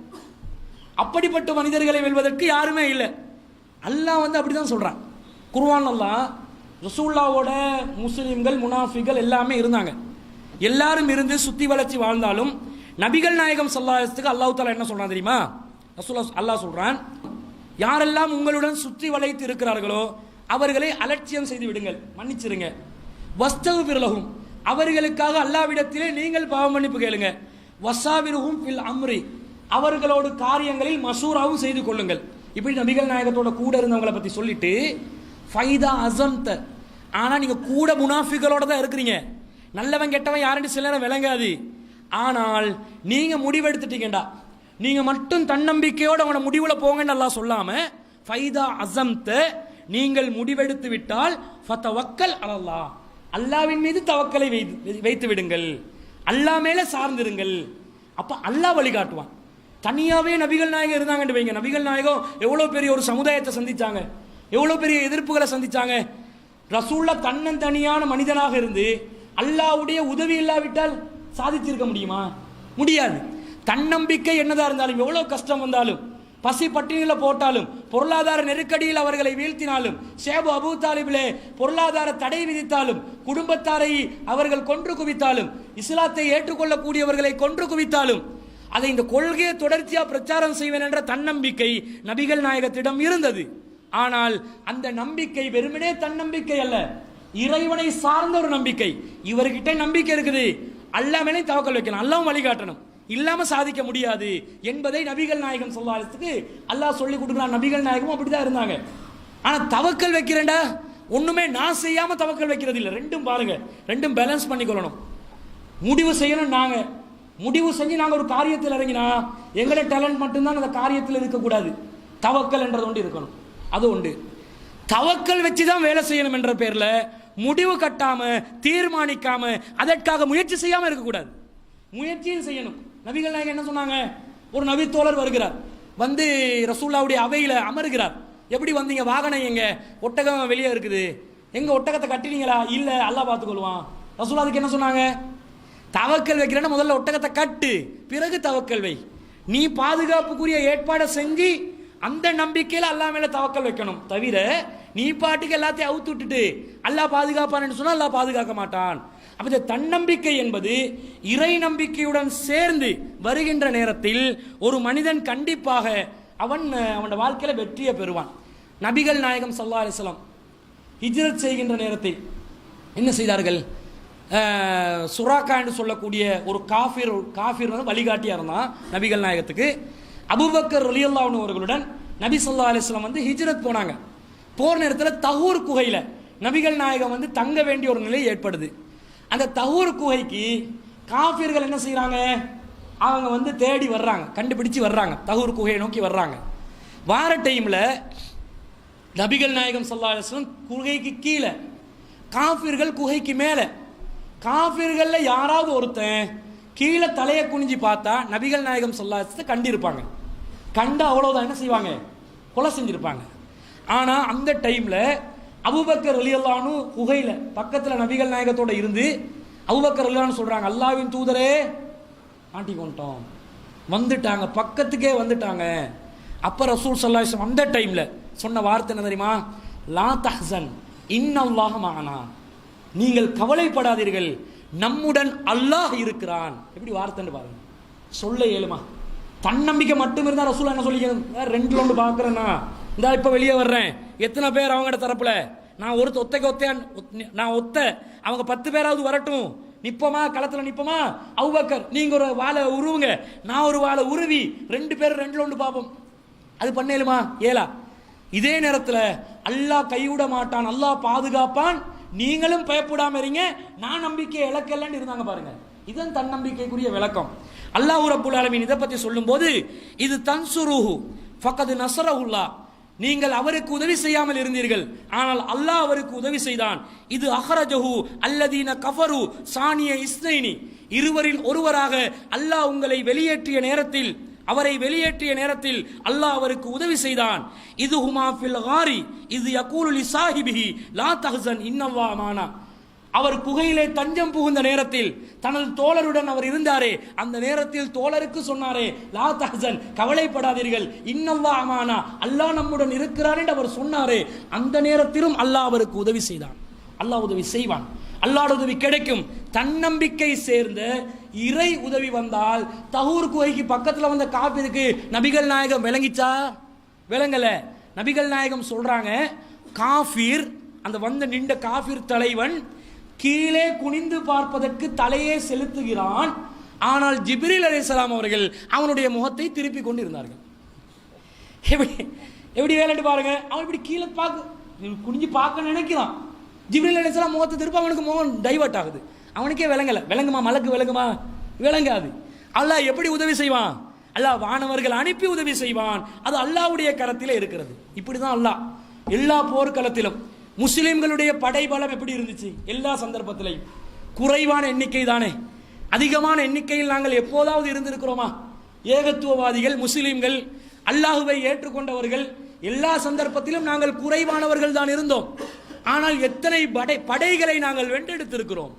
அப்படிப்பட்ட மனிதர்களை வெல்வதற்கு யாருமே இல்லை. அல்லாஹ் அப்படிதான் சொல்றான். குர்ஆன் அல்லாஹ் ரசூலுல்லாஹ்வோட முஸ்லிம்கள் முனாஃபிகள் எல்லாமே இருந்தாங்க. எல்லாரும் இருந்து சுத்தி வளைச்சி வாழ்ந்தாலும் நபிகள் நாயகம் ஸல்லல்லாஹு அலைஹி வஸல்லம் அல்லாஹ் தஆலா என்ன சொல்றான் தெரியுமா? அல்லாஹ் சொல்றான், யாரெல்லாம் உங்களுடன் சுற்றி வளைத்து இருக்கிறார்களோ அவர்களை அலட்சியம் செய்து விடுங்கள், மன்னிச்சிருங்க. வஸ்தக்ஃபிர் லஹும், அவர்களுக்காக அல்லாஹ்விடத்திலே நீங்கள் பாவ மன்னிப்பு கேளுங்க. வஸாபிருஹும் ஃபில் அம்ரி, அவர்களோடு காரியங்களில் மசூராவும் செய்து கொள்ளுங்கள். இப்படி நபிகள் நாயகத்தோட கூட இருந்தவங்களை பத்தி சொல்லிட்டு ஃபைதா அஸம்த, ஆனா நீங்க கூட முனாஃபிகளோட தான் இருக்கிறீங்க. நல்லவன் கெட்டவன் யாருன்னு சில நேரம் விளங்காது. ஆனால் நீங்க முடிவெடுத்துட்டீங்கடா, நீங்க மட்டும் தன்னம்பிக்கையோட அவன முடிவுல போங்கன்னு அல்லாஹ் சொல்லாம ஃபைதா அஸம்த, நீங்கள் முடிவெடுத்து விட்டால் ஃபதவக்கல் அலல்லாஹ், அல்லாஹ்வின் மீது தவக்கலை வைத்து விடுங்கள், அல்லாஹ் மேல சார்ந்திருங்கள். அப்ப அல்லாஹ் வழிகாட்டுவான். தனியாவே நபிகள் நாயகம் இருந்தாங்கன்னு வைங்க, நபிகள் நாயகம் எவ்வளவு பெரிய ஒரு சமுதாயத்தை சந்திச்சாங்க, எவ்வளவு பெரிய எதிர்ப்புகளை சந்திச்சாங்க. ரசூல்லா தன்னந்தனியான மனிதனாக இருந்து அல்லாஹ்வுடைய உதவி இல்லாவிட்டால் சாதிச்சிருக்க முடியுமா? முடியாது. தன்னம்பிக்கை என்னதா இருந்தாலும், எவ்வளவு கஷ்டம் வந்தாலும், பசி பட்டினியில போட்டாலும், பொருளாதார நெருக்கடியில் அவர்களை வீழ்த்தினாலும், ஷேபு அபூ தாலிபிலே பொருளாதார தடை விதித்தாலும், குடும்பத்தாரை அவர்கள் கொன்று குவித்தாலும், இஸ்லாத்தை ஏற்றுக்கொள்ளக்கூடியவர்களை கொன்று குவித்தாலும், அதை இந்த கொள்கையை தொடர்ச்சியா பிரச்சாரம் செய்வேன் என்ற தன்னம்பிக்கை நபிகள் நாயகத்திடம் இருந்தது. ஆனால் அந்த நம்பிக்கை வெறுமனே தன்னம்பிக்கை அல்ல, இறைவனை சார்ந்த ஒரு நம்பிக்கை. இவர்கிட்ட நம்பிக்கை இருக்குது, அல்லாஹ் மேலே தவக்கல் வைக்கணும், அல்லாஹ்வும் வழிகாட்டணும், இல்லாம சாதிக்க முடியாது என்பதை நபிகள் நாயகம் ஸல்லல்லாஹு அலைஹி வஸல்லம் அல்லாஹ் சொல்லி கொடுக்கிறான். நபிகள் நாயகம் அப்படிதான் இருந்தாங்க. ஆனா தவக்கல் வைக்கிறேன்டா ஒண்ணுமே நான் செய்யாம தவக்கல் வைக்கிறது இல்லை. ரெண்டும் பாருங்க, ரெண்டும் பேலன்ஸ் பண்ணிக்கொள்ளணும். முடிவு செய்யணும், நாங்க முடிவு செஞ்சு நாங்க ஒரு காரியத்தில் இறங்கினா எங்களோட டேலண்ட் மட்டும்தான் அந்த காரியத்தில் இருக்கக்கூடாது. தவக்கல் என்றது ஒன்று இருக்கணும், அது உண்டு. தவக்கல் வச்சுதான் வேலை செய்யணும் என்ற பேர்ல முடிவு கட்டாம தீர்மானிக்காம அதற்காக முயற்சி செய்யாம இருக்கக்கூடாது. முயற்சியும் செய்யணும். நபிகள் நாயகம் என்ன சொன்னாங்க? ஒரு நபி தோழர் வருகிறார், வந்து ரசூலுல்லாஹ்வுடைய அவையில அமருகிறார். எப்படி வந்தீங்க? வாகனம் எங்க? ஒட்டகம் வெளியே இருக்குது. எங்க ஒட்டகத்தை கட்டினீங்களா? இல்ல, அல்லாஹ் பார்த்துக்கொள்வான். ரசூலுல்லாஹ் அதுக்கு என்ன சொன்னாங்க? தவக்கல் வைக்கிறேன்னா முதல்ல ஒட்டகத்தை கட்டு, பிறகு தவக்கல் வை. நீ பாதுகாப்புக்குரிய ஏற்பாடை செஞ்சு அந்த நம்பிக்கையில் அல்லாஹ் மேல தவக்கல் வைக்கணும். தவிர நீ பாட்டுக்கு எல்லாத்தையும் அவுத்து விட்டுட்டு அல்லாஹ் பாதுகாப்பான்னு சொன்னா அல்லாஹ் பாதுகாக்க மாட்டான். அப்ப இந்த தன்னம்பிக்கை என்பது இறை நம்பிக்கையுடன் சேர்ந்து வருகின்ற நேரத்தில் ஒரு மனிதன் கண்டிப்பாக அவன் வாழ்க்கையில வெற்றியை பெறுவான். நபிகள் நாயகம் ஸல்லல்லாஹு அலைஹி வஸல்லம் ஹிஜ்ரத் செய்கின்ற நேரத்தில் என்ன செய்தார்கள்? சுராக்கா என்று சொல்லக்கூடிய ஒரு காஃபிர் வந்து வழிகாட்டியா இருந்தான் நபிகள் நாயகத்துக்கு. அபூபக்கர் ரலியல்லாஹு அன்ஹு அவர்களுடன் நபி ஸல்லல்லாஹு அலைஹி வஸல்லம் வந்து ஹிஜ்ரத் போனாங்க. போர் நேரத்தில் தஹூர் குகையில நபிகள் நாயகம் வந்து தங்க வேண்டிய ஒரு நிலை ஏற்படுது. அந்த தஹூர் குகைக்கு காஃபிர்கள் என்ன செய்யறாங்க? அவங்க வந்து தேடி வர்றாங்க, கண்டுபிடிச்சு வர்றாங்க, தஹூர் குகையை நோக்கி வர்றாங்க. வார டைம்ல நபிகள் நாயகம் ஸல்லல்லாஹு அலைஹி வஸல்லம் குகைக்கு கீழே, காஃபிர்கள் குகைக்கு மேல. காஃபிர்கள்ல யாராவது ஒருத்தன் கீழே தலையை குனிஞ்சு பார்த்தா நபிகள் நாயகம் ஸல்லல்லாஹு அலைஹி வஸல்லம் கண்டிருப்பாங்க. கண்டு அவ்வளவுதான் என்ன செய்வாங்க? கொலை செஞ்சிருப்பாங்க. ஆனா அந்த டைம்ல அபூபக்கர் ரலியல்லாஹு அன்ஹு குகையில பக்கத்துல நபிகள் நாயகத்தோட இருந்து அபூபக்கர் ரலியல்லாஹு அன்ஹு சொல்றாங்க, அல்லாஹ்வின் தூதரே மாட்டிக்கொண்டோம், வந்துட்டாங்க, பக்கத்துக்கே வந்துட்டாங்க. அப்ப ரசூல் ஸல்லல்லாஹு அலைஹி வஸல்லம் அந்த டைம்ல சொன்ன வார்த்தை என்ன தெரியுமா? லா தஹ்சன் இன்னல்லாஹ மஅனா, நீங்கள் கவலைப்படாதீர்கள், நம்முடன் அல்லாஹ் இருக்கிறான். எப்படி வார்த்தைன்னு பாருங்க, சொல்ல இயலுமா? தன்னம்பிக்கை மட்டும் இருந்தா ரசூல் என்ன சொல்லிக்க, ரெண்டுல ஒன்று பாக்குறேன்னா இந்த இப்ப வெளியே வர்றேன், எத்தனை பேர் அவங்களோட தரப்புல, நான் ஒரு நான் ஒத்த, அவங்க 10 பேராவது வரட்டும், நிப்பமா களத்துல நிப்பமா, அபூபக்கர் நீங்க ஒரு வாளை உருவுங்க, நான் ஒரு வாளை உருவி 2 பேர் ரெண்டுல ஒன்று பார்ப்போம். அது பண்ணேலுமா? ஏலா. இதே நேரத்தில் அல்லாஹ் கைவிட மாட்டான், அல்லாஹ் பாதுகாப்பான், நீங்களும் பயப்படாம இருங்க, நான் நம்பிக்கை இழக்கலன்னு இருந்தாங்க பாருங்க. இதன் தன்னம்பிக்கைக்குரிய விளக்கம். அல்லாஹ் ரப்புல் ஆலமீன் இதை பத்தி சொல்லும் போது, இது தன்சுருஹு ஃபகத் நஸரஹுல்லாஹ், நீங்கள் அவருக்கு உதவி செய்யாமல் இருந்தீர்கள், ஆனால் அல்லாஹ் அவருக்கு உதவி செய்தான். இது அஹ்ரஜஹு அல்லதீன கஃபரு சானிய இஸ்னைனி, இருவரில் ஒருவராக அல்லாஹ் உங்களை வெளியேற்றிய நேரத்தில், அவரை வெளியேற்றிய நேரத்தில் அல்லாஹ் அவருக்கு உதவி செய்தான். இது ஹுமா ஃபில் காரி இது யகூலு லி சாஹிபிஹி லா தஹ்சன் இன்னல்லாஹ மானா, அவர் குகையிலே தஞ்சம் புகுந்த நேரத்தில் தனது தோழருடன் அவர் இருந்தாரே, அந்த நேரத்தில் தோழருக்கு சொன்னாரே, லா தஹ்சன் கவலைப்படாதீர்கள், இன்னல்லாஹ மானா அல்லாஹ் நம்முடன் இருக்கிறார் என்று அவர் சொன்னாரே, அந்த நேரத்திலும் அல்லாஹ் அவருக்கு உதவி செய்தான். அல்லாஹ் உதவி செய்வான். அல்லாஹ்வுடைய உதவி கிடைக்கும். தன்னம்பிக்கை சேர்ந்த இறை உதவி வந்தால் தஹூர் குகைக்கு பக்கத்தில் வந்த காபிருக்கு நபிகள் நாயகம் விளங்கிச்சா? விளங்கல. நபிகள் நாயகம் சொல்றாங்க, காஃபிர் அந்த வந்த நின்ற காஃபிர் தலைவன் கீழே குனிந்து பார்ப்பதற்கு தலையே செலுத்துகிறான். ஆனால் ஜிப்ரீல் அலைஹிஸ்ஸலாம் அவர்கள் அவனுடைய முகத்தை திருப்பி கொண்டு இருந்தார்கள். எப்படி வேலைட்டு பாருங்க. அவன் இப்படி கீழே குனிஞ்சு பார்க்க நினைக்கிறான். ஜிப்ரீல் அலைஹிஸ்ஸலாம் முகத்தை திருப்ப அவனுக்கு முகம் டைவர்ட் ஆகுது. அவனுக்கே விளங்கல. விளங்குமா? மலக்கு விளங்குமா? விளங்காது. அல்லாஹ் எப்படி உதவி செய்வான்? அல்லாஹ் வானவர்கள் அனுப்பி உதவி செய்வான். அது அல்லாஹ்வுடைய கரத்திலே இருக்கிறது. இப்படிதான் அல்லாஹ் எல்லா போர்க்களத்திலும். முஸ்லிம்களுடைய படைபலம் எப்படி இருந்துச்சு? எல்லா சந்தர்ப்பத்திலையும் குறைவான எண்ணிக்கை தானே. அதிகமான எண்ணிக்கையில் நாங்கள் எப்போதாவது இருந்திருக்கிறோமா? ஏகத்துவவாதிகள் முஸ்லிம்கள் அல்லாஹுவை ஏற்றுக்கொண்டவர்கள் எல்லா சந்தர்ப்பத்திலும் நாங்கள் குறைவானவர்கள் தான் இருந்தோம். ஆனால் எத்தனை படைகளை நாங்கள் வென்றெடுத்திருக்கிறோம்.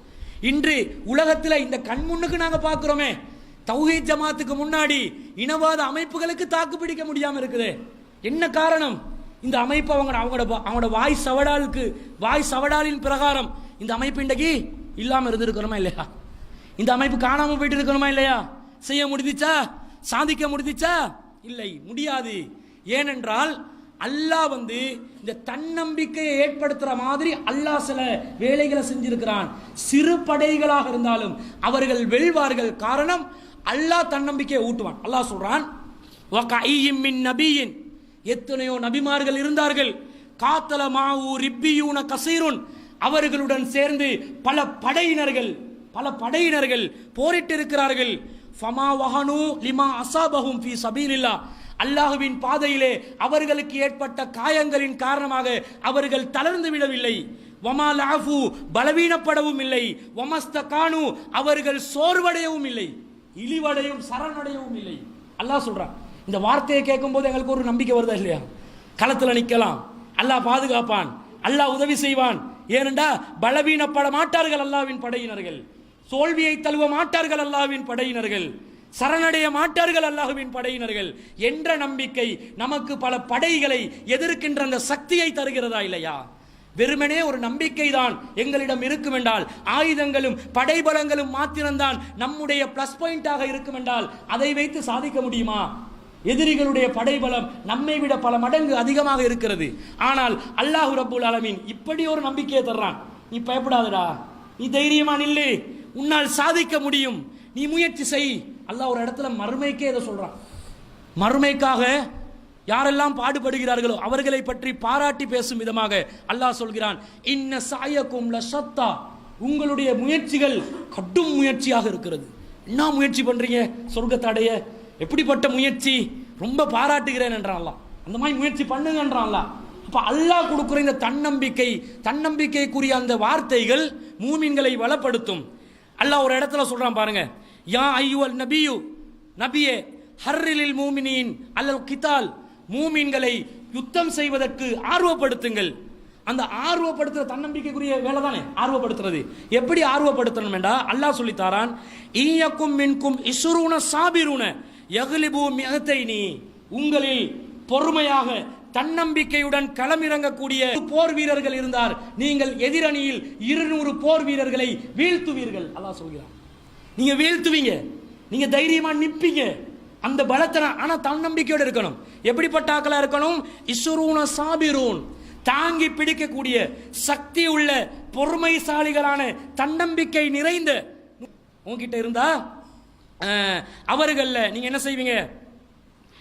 இன்று உலகத்தில் இந்த கண்முன்னுக்கு நாங்கள் பார்க்கிறோமே, தௌஹீத் ஜமாத்துக்கு முன்னாடி இனவாத அமைப்புகளுக்கு தாக்கு பிடிக்க முடியாம இருக்குது. என்ன காரணம்? இந்த அமைப்பு அவங்களோட வாய் சவடாலின் பிரகாரம் இந்த அமைப்பு இன்றைக்கு இல்லாம இருந்திருக்கிறோமா இல்லையா? இந்த அமைப்பு காணாம போயிட்டு இருக்கணுமா இல்லையா? செய்ய முடிஞ்சிச்சா? சாதிக்க முடிஞ்சிச்சா? இல்லை, முடியாது. ஏனென்றால் அல்லாஹ் இந்த தன்னம்பிக்கையை ஏற்படுத்துற மாதிரி அல்லாஹ் சில வேலைகளை செஞ்சிருக்கிறான். சிறு படைகளாக இருந்தாலும் அவர்கள் வெல்வார்கள். காரணம், அல்லாஹ் தன்னம்பிக்கையை ஊட்டுவான். அல்லாஹ் சொல்றான், வகஐய்யிம் மின் நபியின், எத்தனையோ நபிமார்கள் இருந்தார்கள். காத்தல மாவு ரிப்பியூன கசீருன், அவர்களுடன் சேர்ந்து பல படையினர்கள் போரிட்டு இருக்கிறார்கள். ஃபமா வஹனு லிமா அஸாபஹும் ஃபீ சபீலில்லாஹ், அல்லாஹ்வின் பாதையிலே அவர்களுக்கு ஏற்பட்ட காயங்களின் காரணமாக அவர்கள் தளர்ந்து விடவில்லை. வமா லஅஃபு, பலவீனப்படவும் இல்லை. வமஸ்தகானு, அவர்கள் சோர்வடையவும் இல்லை, இழிவடையும் சரணடையவும் இல்லை. அல்லாஹ் சொல்றான். இந்த வார்த்தையை கேட்கும் போது எங்களுக்கு ஒரு நம்பிக்கை வருதா இல்லையா? களத்தில் நிற்கலாம், அல்லாஹ் பாதுகாப்பான், அல்லாஹ் உதவி செய்வான். ஏனென்றா பலவீனப்பட மாட்டார்கள் அல்லாஹ்வின் படையினர்கள், தோல்வியை தழுவ மாட்டார்கள் அல்லாஹ்வின் படையினர்கள், சரணடைய மாட்டார்கள் அல்லாஹ்வின் படையினர்கள் என்ற நம்பிக்கை நமக்கு பல படைகளை எதிர்க்கின்ற அந்த சக்தியை தருகிறதா இல்லையா? வெறுமனே ஒரு நம்பிக்கை தான் எங்களிடம் இருக்கும் என்றால், ஆயுதங்களும் படைபலங்களும் மாத்திரம்தான் நம்முடைய பிளஸ் பாயிண்டாக இருக்கும் என்றால் அதை வைத்து சாதிக்க முடியுமா? எதிரிகளுடைய படைபலம் நம்மை விட பல மடங்கு அதிகமாக இருக்கிறது. ஆனால் அல்லாஹ் ரப்பல் ஆலமீன் இப்படி ஒரு நம்பிக்கையை தர்றான். நீ பயப்படாதடா, நீ தைரியமா நில்லு, உன்னால் சாதிக்க முடியும், நீ முயற்சி செய். அல்லாஹ் ஒரு இடத்துல மறுமைக்கே இதை சொல்றான். மறுமைக்காக யாரெல்லாம் பாடுபடுகிறார்களோ அவர்களை பற்றி பாராட்டி பேசும் விதமாக அல்லாஹ் சொல்கிறான், இன்ன சாயக்கும் லஷத்தா, உங்களுடைய முயற்சிகள் கடும் முயற்சியாக இருக்கிறது. என்ன முயற்சி பண்றீங்க சொர்க்கத்தை அடைய? எப்படிப்பட்ட முயற்சி? ரொம்ப பாராட்டுகிறேன் என்றான் அல்லாஹ். அந்த மாதிரி முயற்சி பண்ணுங்க என்றான் அல்லாஹ். அப்ப அல்லாஹ் கொடுக்கிற இந்த தன்னம்பிக்கைக்குரிய அந்த வார்த்தைகள் மூமின்களை வளப்படுத்தும். அல்லாஹ் ஒரு இடத்துல சொல்றான் பாருங்க, யா ஐயுவல் நபியு, நபியே, ஹர்ரிலில் மூமினின் அல்லல் கிதால், மூமின்களை யுத்தம் செய்வதற்கு ஆர்வப்படுத்துங்கள். அந்த ஆர்வப்படுத்துற தன்னம்பிக்கைக்குரிய வேலை தானே ஆர்வப்படுத்துறது. எப்படி ஆர்வப்படுத்தணும் என்றா அல்லாஹ் சொல்லித்தாரான், ஈயக்கும் மின்கும் இஸ்ரூன சாபிரூன யக்லிபு மிஅத்தைனி, உங்களில் பொறுமையாக தன்னம்பிக்கையுடன் களமிறங்கக்கூடிய போர் வீரர்கள் இருந்தார், நீங்கள் எதிரணியில் 200 போர் வீரர்களை வீழ்த்துவீர்கள். அல்லாஹ் சொல்கிறார், நீங்க வீழ்த்துவீங்க, நீங்க தைரியமா நிப்பீங்க. அந்த பலத்தை ஆனா தன்னம்பிக்கையோடு இருக்கணும். எப்படிப்பட்ட ஆக்களா இருக்கணும்? இஸ்ரூன சாபிரூன், தாங்கி பிடிக்கக்கூடிய சக்தி உள்ள பொறுமைசாலிகளான தன்னம்பிக்கை நிறைந்த உங்ககிட்ட இருந்தா அவர்கள நீங்க என்ன செய்வீங்க?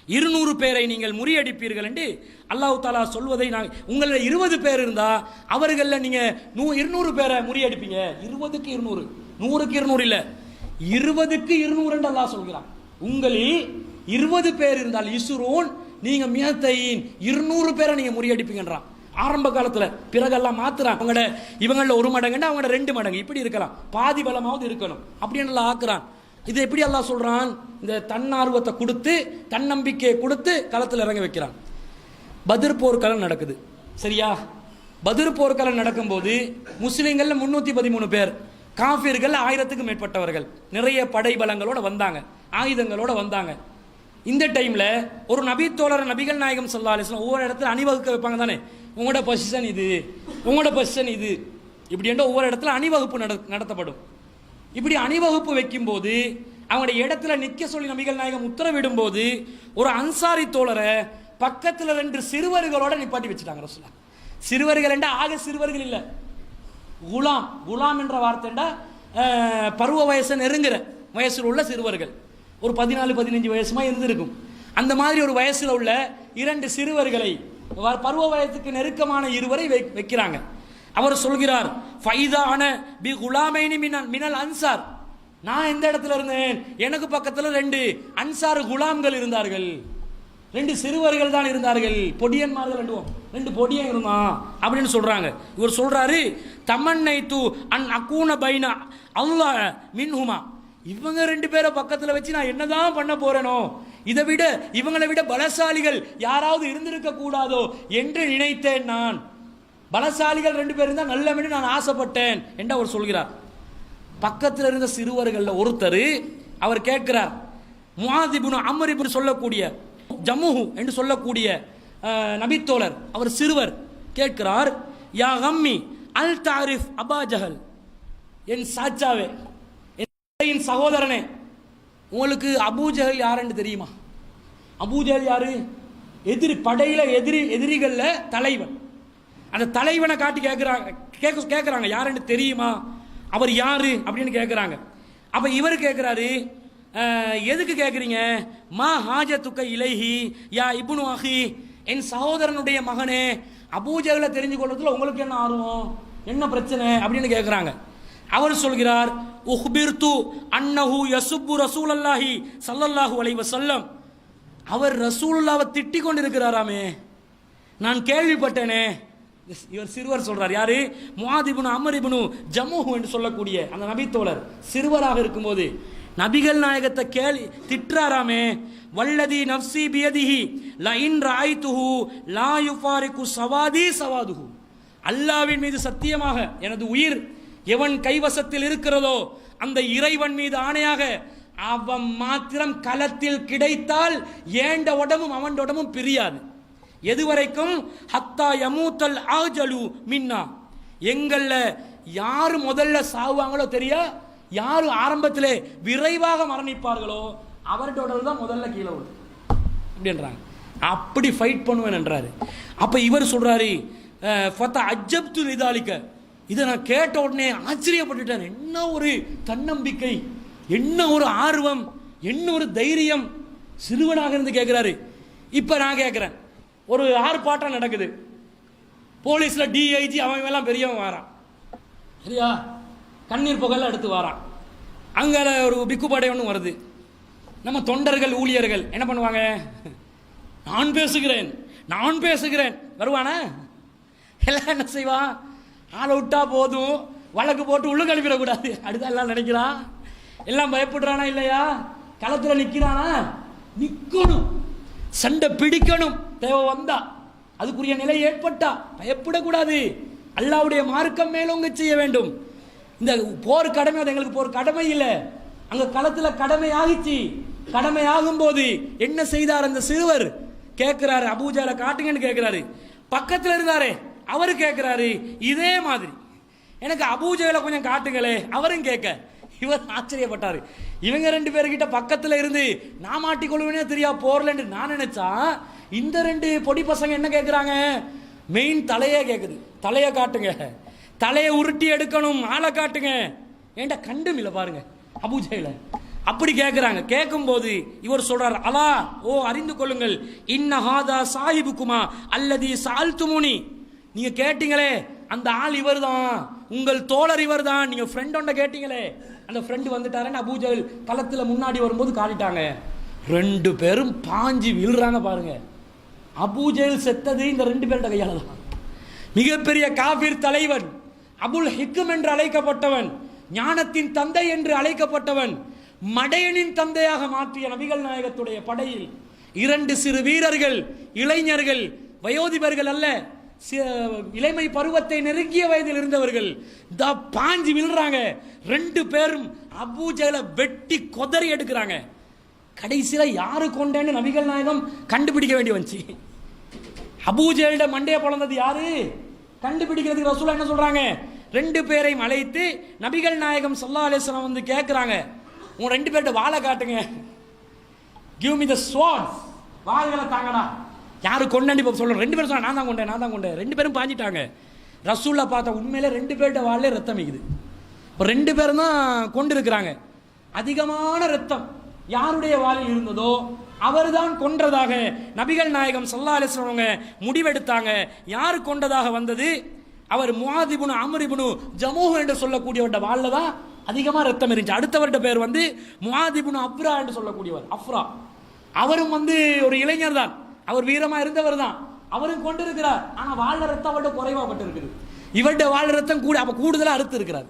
200 பேரை நீங்கள் முறியடிப்பீர்கள் என்று அல்லாஹ் தாலா சொல்வதை உங்கள 20 பேர் இருந்தா அவர்கள நீங்க 200 பேரை முறியடிப்பீங்க. 20க்கு 200, 100க்கு 200 இல்ல, 20க்கு 200 என்று அல்லாஹ் சொல்கிறான். உங்களில் 20 பேர் இருந்தால் இஸ்ரூன், நீங்க மியத்தையின் 200 பேரை நீங்க முறியடிப்பீங்கன்றான். ஆரம்ப காலத்துல, பிறகெல்லாம் மாத்துறான். இவங்கள 1 மடங்குன்னா அவங்க 2 மடங்கு இப்படி இருக்கலாம், பாதி பலமாவது இருக்கணும் அப்படின்னு எல்லாம் ஆக்குறான். இது எப்படி அல்லாஹ் சொல்றான்? இந்த தன்னார்வத்தை கொடுத்து தன்னம்பிக்கையை கொடுத்து களத்தில் இறங்க வைக்கிறான். பத்ர் போர்க்களம் நடக்குது, சரியா? பத்ர் போர்க்களம் நடக்கும்போது முஸ்லிம்கள் 313 பேர், காஃபிர்கள் 1000க்கு மேற்பட்டவர்கள், நிறைய படைபலங்களோட வந்தாங்க, ஆயுதங்களோட வந்தாங்க. இந்த டைம்ல ஒரு நபி தோழர் நபிகள் நாயகம் ஸல்லல்லாஹு அலைஹி வஸல்லம் ஒவ்வொரு இடத்துல அணிவகுக்க வைப்பாங்க தானே, உங்களோட பொசிஷன் இது, உங்களோட பொசிஷன் இது. இப்படி என்ற ஒவ்வொரு இடத்துல அணிவகுப்பு நடத்தப்படும். இப்படி அணிவகுப்பு வைக்கும்போது அவங்களுடைய இடத்துல நிற்க சொல்லி நபிகள் நாயகம் உத்தரவிடும் போது ஒரு அன்சாரி தோழரை பக்கத்தில் 2 சிறுவர்களோட நிப்பாட்டி வச்சுட்டாங்க ரசூலுல்லாஹ். சிறுவர்கள் என்றா ஆக சிறுவர்கள் இல்லை, குலாம். குலாம் என்ற வார்த்தைண்டா பருவ வயசை நெருங்குற வயசில் உள்ள சிறுவர்கள், ஒரு 14-15 வயசுமா இருந்திருக்கும். அந்த மாதிரி ஒரு வயசில் உள்ள 2 சிறுவர்களை பருவ வயசுக்கு நெருக்கமான இருவரை வைக்கிறாங்க. அவர் சொல்கிறார், ஃபைதான பி குலாமைனி மினல் அன்சார். நான் எந்த இடத்துல இருந்தேன், எனக்கு பக்கத்தில் 2 அன்சார் குலாம்கள் இருந்தார்கள், 2 சிறுவர்கள் தான் இருந்தார்கள், பொடியன்மார்கள் 2 பொடியன் இருந்தான் அப்படின்னு சொல்றாங்க. இவர் சொல்றாரு, தமன்னை தூ அன் அக்கூன பைனா அல்லாஹ் மின்ஹுமா. இவங்க 2 பேரை பக்கத்தில் வச்சு நான் என்னதான் பண்ண போறேனோ, இதை விட இவங்களை விட பலசாலிகள் யாராவது இருந்திருக்க கூடாதோ என்று நினைத்தேன். நான் பலசாலிகள் 2 பேர் இருந்தால் நல்ல நான் ஆசைப்பட்டேன் என்று அவர் சொல்கிறார். பக்கத்தில் இருந்த சிறுவர்கள் ஒருத்தர் அவர் கேட்கிறார், முஆத் இப்னு அம்ர் இப்னு சொல்லக்கூடிய ஜமுஹு என்று சொல்லக்கூடிய நபித்தோழர், அவர் சிறுவர் கேட்கிறார், யா கம்மி அல் தாரிஃப் அபா ஜஹல். என் சாச்சாவே, என் சகோதரனே, உங்களுக்கு அபூஜஹல் யாருன்னு தெரியுமா? அபூஜஹல் யாரு? எதிரி படையில எதிரிகள்ல தலைவன். அந்த தலைவனை காட்டி கேட்கிறாங்க யாருன்னு தெரியுமா, அவர் யாரு அப்படின்னு கேட்கிறாங்க. அப்ப இவர் கேட்கிறாரு, எதுக்கு கேட்குறீங்க? மா ஹாஜத்துக்க இலைஹி யா இப்னு அஹி. என் சகோதரனுடைய மகனே, அபூஜஹலை தெரிஞ்சு கொள்றதுல உங்களுக்கு என்ன ஆர்வம், என்ன பிரச்சனை அப்படின்னு கேட்குறாங்க. அவர் சொல்கிறார், உஹ்பிர்து அன்னஹு யசுப்பு ரசூலல்லாஹி ஸல்லல்லாஹு அலைஹி வஸல்லம். அவர் ரசூலுல்லாஹ்வை திட்டிக் கொண்டிருக்கிறாராமே, நான் கேள்விப்பட்டேனே. இவர் சிறுவர் சொல்றார், யாரு? முஆத் இப்னு அம்ர் இப்னு ஜமுஹு என்று சொல்லக்கூடிய அந்த நபித்தோழர் சிறுவராக இருக்கும்போது நபிகள் நாயகத்தை திட்டுறாராமே. வல்லதி நஃப்சி பியதிஹி லஇன் ரஅய்துஹு லா யுஃபாரிகு சவாதி சவாதுஹு. அல்லாஹ்வின் மீது சத்தியமாக எனது உயிர் எவன் கைவசத்தில் இருக்கிறதோ அந்த இறைவன் மீது ஆணையாக அவன் மாத்திரம் களத்தில் கிடைத்தால் ஏண்ட உடம்பும் அவன் உடம்பும் பிரியாது. எதுவரைக்கும்? ஹத்தா யமூத்தல் ஆஜலு மின்னா. எங்கள்ல யாரு முதல்ல சாவாங்களோ தெரியா, யாரு ஆரம்பத்திலே விரைவாக மரணிப்பார்களோ அவர்கிட்ட உடல் தான் முதல்ல கீழே விடும் அப்படின்றாங்க. அப்படி ஃபைட் பண்ணுவேன் என்றாரு. அப்ப இவர் சொல்றாரு, ஃபதா அஜப்து லிதாலிக. இதை நான் கேட்ட உடனே ஆச்சரியப்பட்டுட்டேன். என்ன ஒரு தன்னம்பிக்கை, என்ன ஒரு ஆர்வம், என்ன ஒரு தைரியம். சிறுவனாக இருந்து கேட்கிறாரு. இப்ப நான் கேட்கிறேன், ஒரு ஆர்ப்பாட்டம் நடக்குது, போலீஸ்ல டிஐஜி அவன் எல்லாம் பெரியவன் வாரான், சரியா? கண்ணீர் புகழ் எடுத்து வாரான். அங்க ஒரு பிக்குப்படை ஒன்று வருது. நம்ம தொண்டர்கள் ஊழியர்கள் என்ன பண்ணுவாங்க? நான் பேசுகிறேன் வருவானா? எல்லாம் என்ன செய்வான்? ஆளை விட்டா போதும், வழக்கு போட்டு உள்ளுக்கு அனுப்பிடக்கூடாது, அடுத்த எல்லாம் நினைக்கிறான். எல்லாம் பயப்படுறானா இல்லையா? களத்தில் நிற்கிறானா? நிற்கணும், சண்டை பிடிக்கணும், தேவை வந்தா அதுக்குரிய நிலை ஏற்பட்டா பயப்படக்கூடாது. அல்லாஹ்வுடைய மார்க்கம் மேலோங்க செய்ய வேண்டும். இந்த போர் கடமை அது எங்களுக்கு போர் கடமை இல்லை, அங்க களத்தில் கடமை ஆகிச்சு. கடமை ஆகும் போது என்ன செய்தார் அந்த சிறுவர்? கேட்கிறாரு, அபூஜஹலை காட்டுங்கன்னு கேட்கிறாரு. பக்கத்தில் இருந்தாரே அவரு கேட்கிறாரு இதே மாதிரி, எனக்கு அபூஜஹலை கொஞ்சம் காட்டுங்களே. அவரும் கேட்க இவர் ஆச்சரியப்பட்டாரு. இவங்க 2 பேர்கிட்ட பக்கத்தில் இருந்து நான் மாட்டிக்கொள்வேனே தெரியா போர்ல என்று நான் நினைச்சா, இந்த 2 பொடி பசங்க என்ன கேட்கிறாங்க? மெயின் தலையே கேட்குது. தலையை காட்டுங்க, தலையை உருட்டி எடுக்கணும், ஆளை காட்டுங்க. ஏன்டா கண்டும் இல்லை பாருங்க அபூஜஹலை. அப்படி கேட்கிறாங்க. கேட்கும் போது இவர் சொல்றார், அலா, ஓ அறிந்து கொள்ளுங்கள், இன்ன ஹாதா சாஹிபுக்குமா அல்லதி சால்துமுனி. நீங்க கேட்டீங்களே அந்த ஆள் இவர் தான், உங்கள் தோழர் இவர் தான். நீங்க ஃப்ரெண்ட் ஒன்றை கேட்டீங்களே, அந்த ஃப்ரெண்டு வந்துட்டாருன்னு அபூஜஹல் களத்தில் முன்னாடி வரும்போது காட்டிட்டாங்க. 2 பேரும் பாஞ்சி விழுறாங்க பாருங்க. அபூஜஹல் செத்தது இந்த 2 பேருடைய கையால தான். மிகப்பெரிய காபிர் தலைவன், அபுல் ஹிக்கும் என்று அழைக்கப்பட்டவன், ஞானத்தின் தந்தை என்று அழைக்கப்பட்டவன், மடையனின் தந்தையாக மாற்றிய நபிகள் நாயகத்துடைய படையில் 2 சிறு வீரர்கள், இளைஞர்கள், வயோதிபர்கள் அல்ல, இளமை பருவத்தை நெருங்கிய வயதில் இருந்தவர்கள் பாஞ்சி விழுறாங்க. 2 பேரும் அபூஜஹலை வெட்டி கொதறி எடுக்கிறாங்க. கடைசியில யாரு கொண்டேன்னு நபிகள் நாயகம் கண்டுபிடிக்க வேண்டி வந்துச்சு. அபூஜஹலிட மண்டைய பொளந்தது யாரு கண்டுபிடிக்கிறதுக்கு ரசூலுல்லாஹ் என்ன சொல்றாங்க? 2 பேரையும் அழைத்து நபிகள் நாயகம் ஸல்லல்லாஹு அலைஹி வஸல்லம் வந்து கேட்குறாங்க, உங்க 2 பேர்ட்ட வாளை காட்டுங்க, கிவ் மீ த ஸ்வார்ட், வாள்களை தாங்கடா. யாரு கொண்டாண்டி சொல்றோம், 2 பேரும் சொன்னா நான் தான் கொண்டேன். 2 பேரும் பாஞ்சிட்டாங்க. ரசூல்லா பார்த்தா உண்மையிலே 2 பேர்ட்ட வாள்ல ரத்தம் மிகுது. இப்போ 2 பேரும் தான் கொண்டு இருக்கிறாங்க. அதிகமான ரத்தம் யாருடைய வாளில் இருந்ததோ அவர்தான் கொன்றதாக நபிகள் நாயகம் ஸல்லல்லாஹு அலைஹி வஸல்லம் முடிவெடுத்தாங்க. யார் கொண்டதாக வந்தது? அவர் முஆத் இப்னு அம்ர் இப்னு ஜமூஹ் என்று சொல்லக்கூடியவருடைய வாள்ல தான் அதிகமாக ரத்தம் இருந்துச்சு. அடுத்தவருடைய பேர் வந்து முஆத் இப்னு அப்ரா என்று சொல்லக்கூடியவர், அஃப்ரா. அவரும் வந்து ஒரு இளைஞர் தான், அவர் வீரமா இருந்தவர் தான், அவரும் கொண்டிருக்கிறார். ஆனா வாழ ரத்தம் அவர்கிட்ட குறைவாப்பட்டு இருக்குது. இவருடைய வாழ ரத்தம் கூட அப்ப கூடுதலா அறுத்து இருக்கிறார்.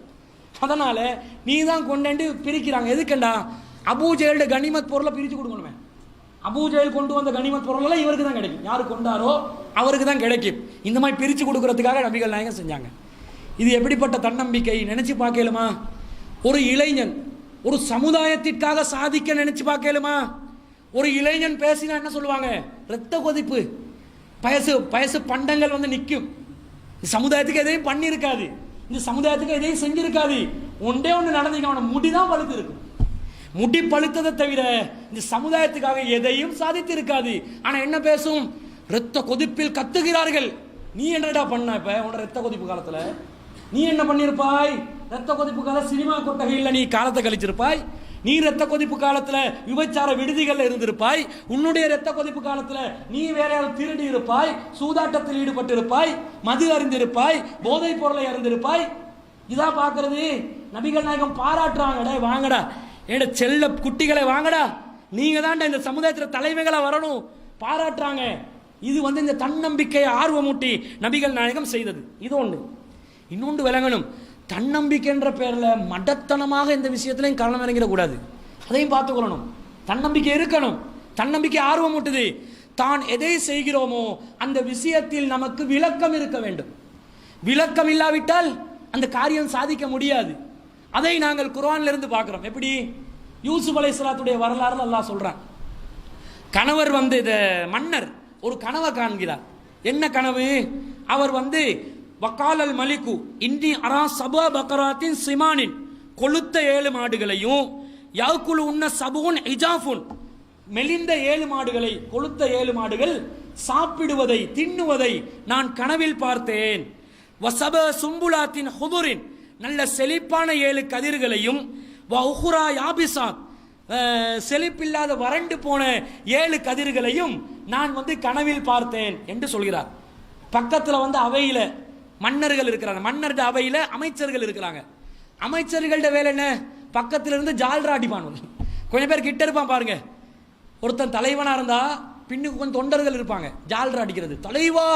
அதனால நீ தான் கொண்டு பிரிக்கிறாங்க. எதுக்கண்டா? அபூஜேலோட கனிமத் பொருளை பிரிச்சு கொடுக்கணுமே. அபூஜேல் கொண்டு வந்த கனிமத் பொருள் எல்லாம் இவருக்கு தான் கிடைக்கும். யாரு கொண்டாரோ அவருக்கு தான் கிடைக்கும். இந்த மாதிரி பிரிச்சு கொடுக்கறதுக்காக நபிகள் நாயகம் செஞ்சாங்க. இது எப்படிப்பட்ட தன்னம்பிக்கை நினைச்சு பார்க்கலுமா? ஒரு இளைஞன் ஒரு சமுதாயத்திற்காக சாதிக்க நினைச்சு பார்க்கலுமா? ஒரு இளைஞன் பேசினா என்ன சொல்லுவாங்க? ரத்த கொதிப்பு, பயசு பண்டங்கள் வந்து நிற்கும். சமுதாயத்துக்கு எதையும் பண்ணி இருக்காது, இந்த சமுதாயத்துக்கு எதையும் செஞ்சிருக்காது. ஒன்றே ஒன்று நடந்துக்க, அவன முடிதான் பழுத்து இருக்கும். முடி பழுத்ததை தவிர இந்த சமுதாயத்துக்காக எதையும் சாதித்து இருக்காது. ஆனா என்ன பேசும்? ரத்த கொதிப்பில் கத்துகிறார்கள். நீ என்னடா பண்ண? இப்ப உன்னோட ரத்த கொதிப்பு காலத்துல நீ என்ன பண்ணிருப்பாய்? ரத்த கொதிப்பு கால சினிமா கொட்டகையில் நீ காலத்தை கழிச்சிருப்பாய். நீ ரத்த கொதிப்பு காலத்துல விபச்சார விடுதிகள்ல இருந்திருப்பாய். உன்னுடைய ரத்த கொதிப்பு காலத்துல நீ வேற யாரும் திருடி இருப்பாய், சூதாட்டத்தில் ஈடுபட்டு இருப்பாய், மது அறிந்திருப்பாய், போதைப் பொருளை அறிந்திருப்பாய். இதா பாக்குறது. நபிகள் நாயகம் பாராட்டுறாங்கடா, வாங்கடா என்னோட செல்ல குட்டிகளை வாங்கடா, நீங்க தான் இந்த சமுதாயத்தில் தலைமைகளா வரணும், பாராட்டுறாங்க. இது வந்து இந்த தன்னம்பிக்கையை ஆர்வமூட்டி நபிகள் நாயகம் செய்தது. இது ஒன்று. இன்னொன்று விளங்கணும், தன்னம்பிக்கை என்ற பேர்ல மடத்தனமாக இந்த விஷயத்திலையும் காரணம் இறங்கிடக்கூடாது. அதையும் பார்த்துக்கொள்ளணும். தன்னம்பிக்கை இருக்கணும். தன்னம்பிக்கை ஆர்வமூட்டுது. தான் எதை செய்கிறோமோ அந்த விஷயத்தில் நமக்கு விளக்கம் இருக்க வேண்டும். விளக்கம் இல்லாவிட்டால் அந்த காரியம் சாதிக்க முடியாது. அதை நாங்கள் குர்ஆன்ல இருந்து பார்க்கிறோம். எப்படி? யூசுப் அலைஹிஸ்ஸலாத்துடைய வரலாறு அல்லாஹ் சொல்றான். கணவர் வந்து இந்த மன்னர் ஒரு கனவை காண்கிறார். என்ன கனவு? அவர் வந்து வக்காலல் மலிகு இன்னி அரா சபா பக்கராத்தின் சிமானின், கொளுத்த 7 மாடுகளையும், யாக்குலு உன்ன சபூன் இஜாஃபுன், மெலிந்த 7 மாடுகளை, கொளுத்த 7 மாடுகள் சாப்பிடுவதை தின்னுவதை நான் கனவில் பார்த்தேன். வசப சும்புலாத்தின் ஹுதுரின், நல்ல செழிப்பான 7 கதிர்களையும், வஹுரா யாபிசாத், செழிப்பில்லாத வறண்டு போன 7 கதிர்களையும் நான் வந்து கனவில் பார்த்தேன் என்று சொல்கிறார். பக்கத்தில் வந்து அவையில மன்னர்கள் இருக்கிறாங்க. மன்னருடைய அவையில அமைச்சர்கள் இருக்கிறாங்க. அமைச்சர்கள்ட வேலை என்ன? பக்கத்தில் இருந்து ஜால்ரா அடிப்பான். கொஞ்சம் பேர் கிட்ட இருப்பான் பாருங்க. ஒருத்தன் தலைவனா இருந்தா பின்னுக்கு கொஞ்சம் தொண்டர்கள் இருப்பாங்க, ஜால்ரா அடிக்கிறது. தலைவா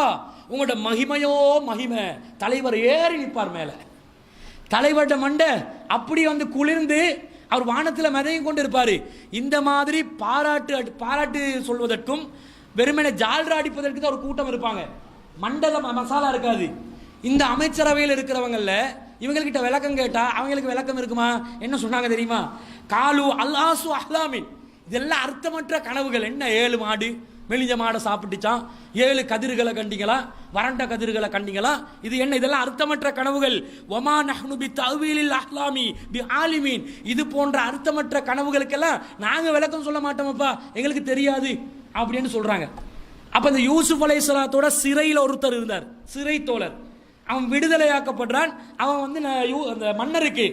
உங்களோட மகிமையோ மகிமை. தலைவர் ஏறி நிற்பார் மேல. தலைவர்கிட்ட மண்டை அப்படி வந்து குளிர்ந்து அவர் வானத்தில் மதையும் கொண்டு இருப்பாரு. இந்த மாதிரி பாராட்டு சொல்வதற்கும் வெறுமனே ஜால்ரா அடிப்பதற்கு தான் ஒரு கூட்டம் இருப்பாங்க. மண்டல மசாலா இருக்காது. இந்த அமைச்சரவையில் இருக்கிறவங்கல்ல இவங்ககிட்ட விளக்கம் கேட்டா அவங்களுக்கு விளக்கம் இருக்குமா? என்ன சொன்னாங்க தெரியுமா? காலு அல்லாசு அஹ்லாமின், இதெல்லாம் அர்த்தமற்ற கனவுகள். என்ன 7 மாடு மெலிஞ்ச மாடை சாப்பிட்டுச்சான், 7 கதிர்களை கண்டிங்களா, வறண்ட கதிர்களை கண்டிங்களா, இது என்ன? இதெல்லாம் அர்த்தமற்ற கனவுகள். ஒமா நஹ்னு பி தஅவீலில் அஹ்லாமி பி ஆலிமீன், இது போன்ற அர்த்தமற்ற கனவுகளுக்கெல்லாம் நாங்க விளக்கம் சொல்ல மாட்டோமப்பா, எங்களுக்கு தெரியாது அப்படின்னு சொல்றாங்க. அப்ப இந்த யூசுப் அலைஹிஸ்ஸலாத்தோட சிறையில் ஒருத்தர் இருந்தார், சிறை தோழர். அவன் விடுதலையாக்கப்படுறான். அவன் வந்து அந்த மன்னருக்கு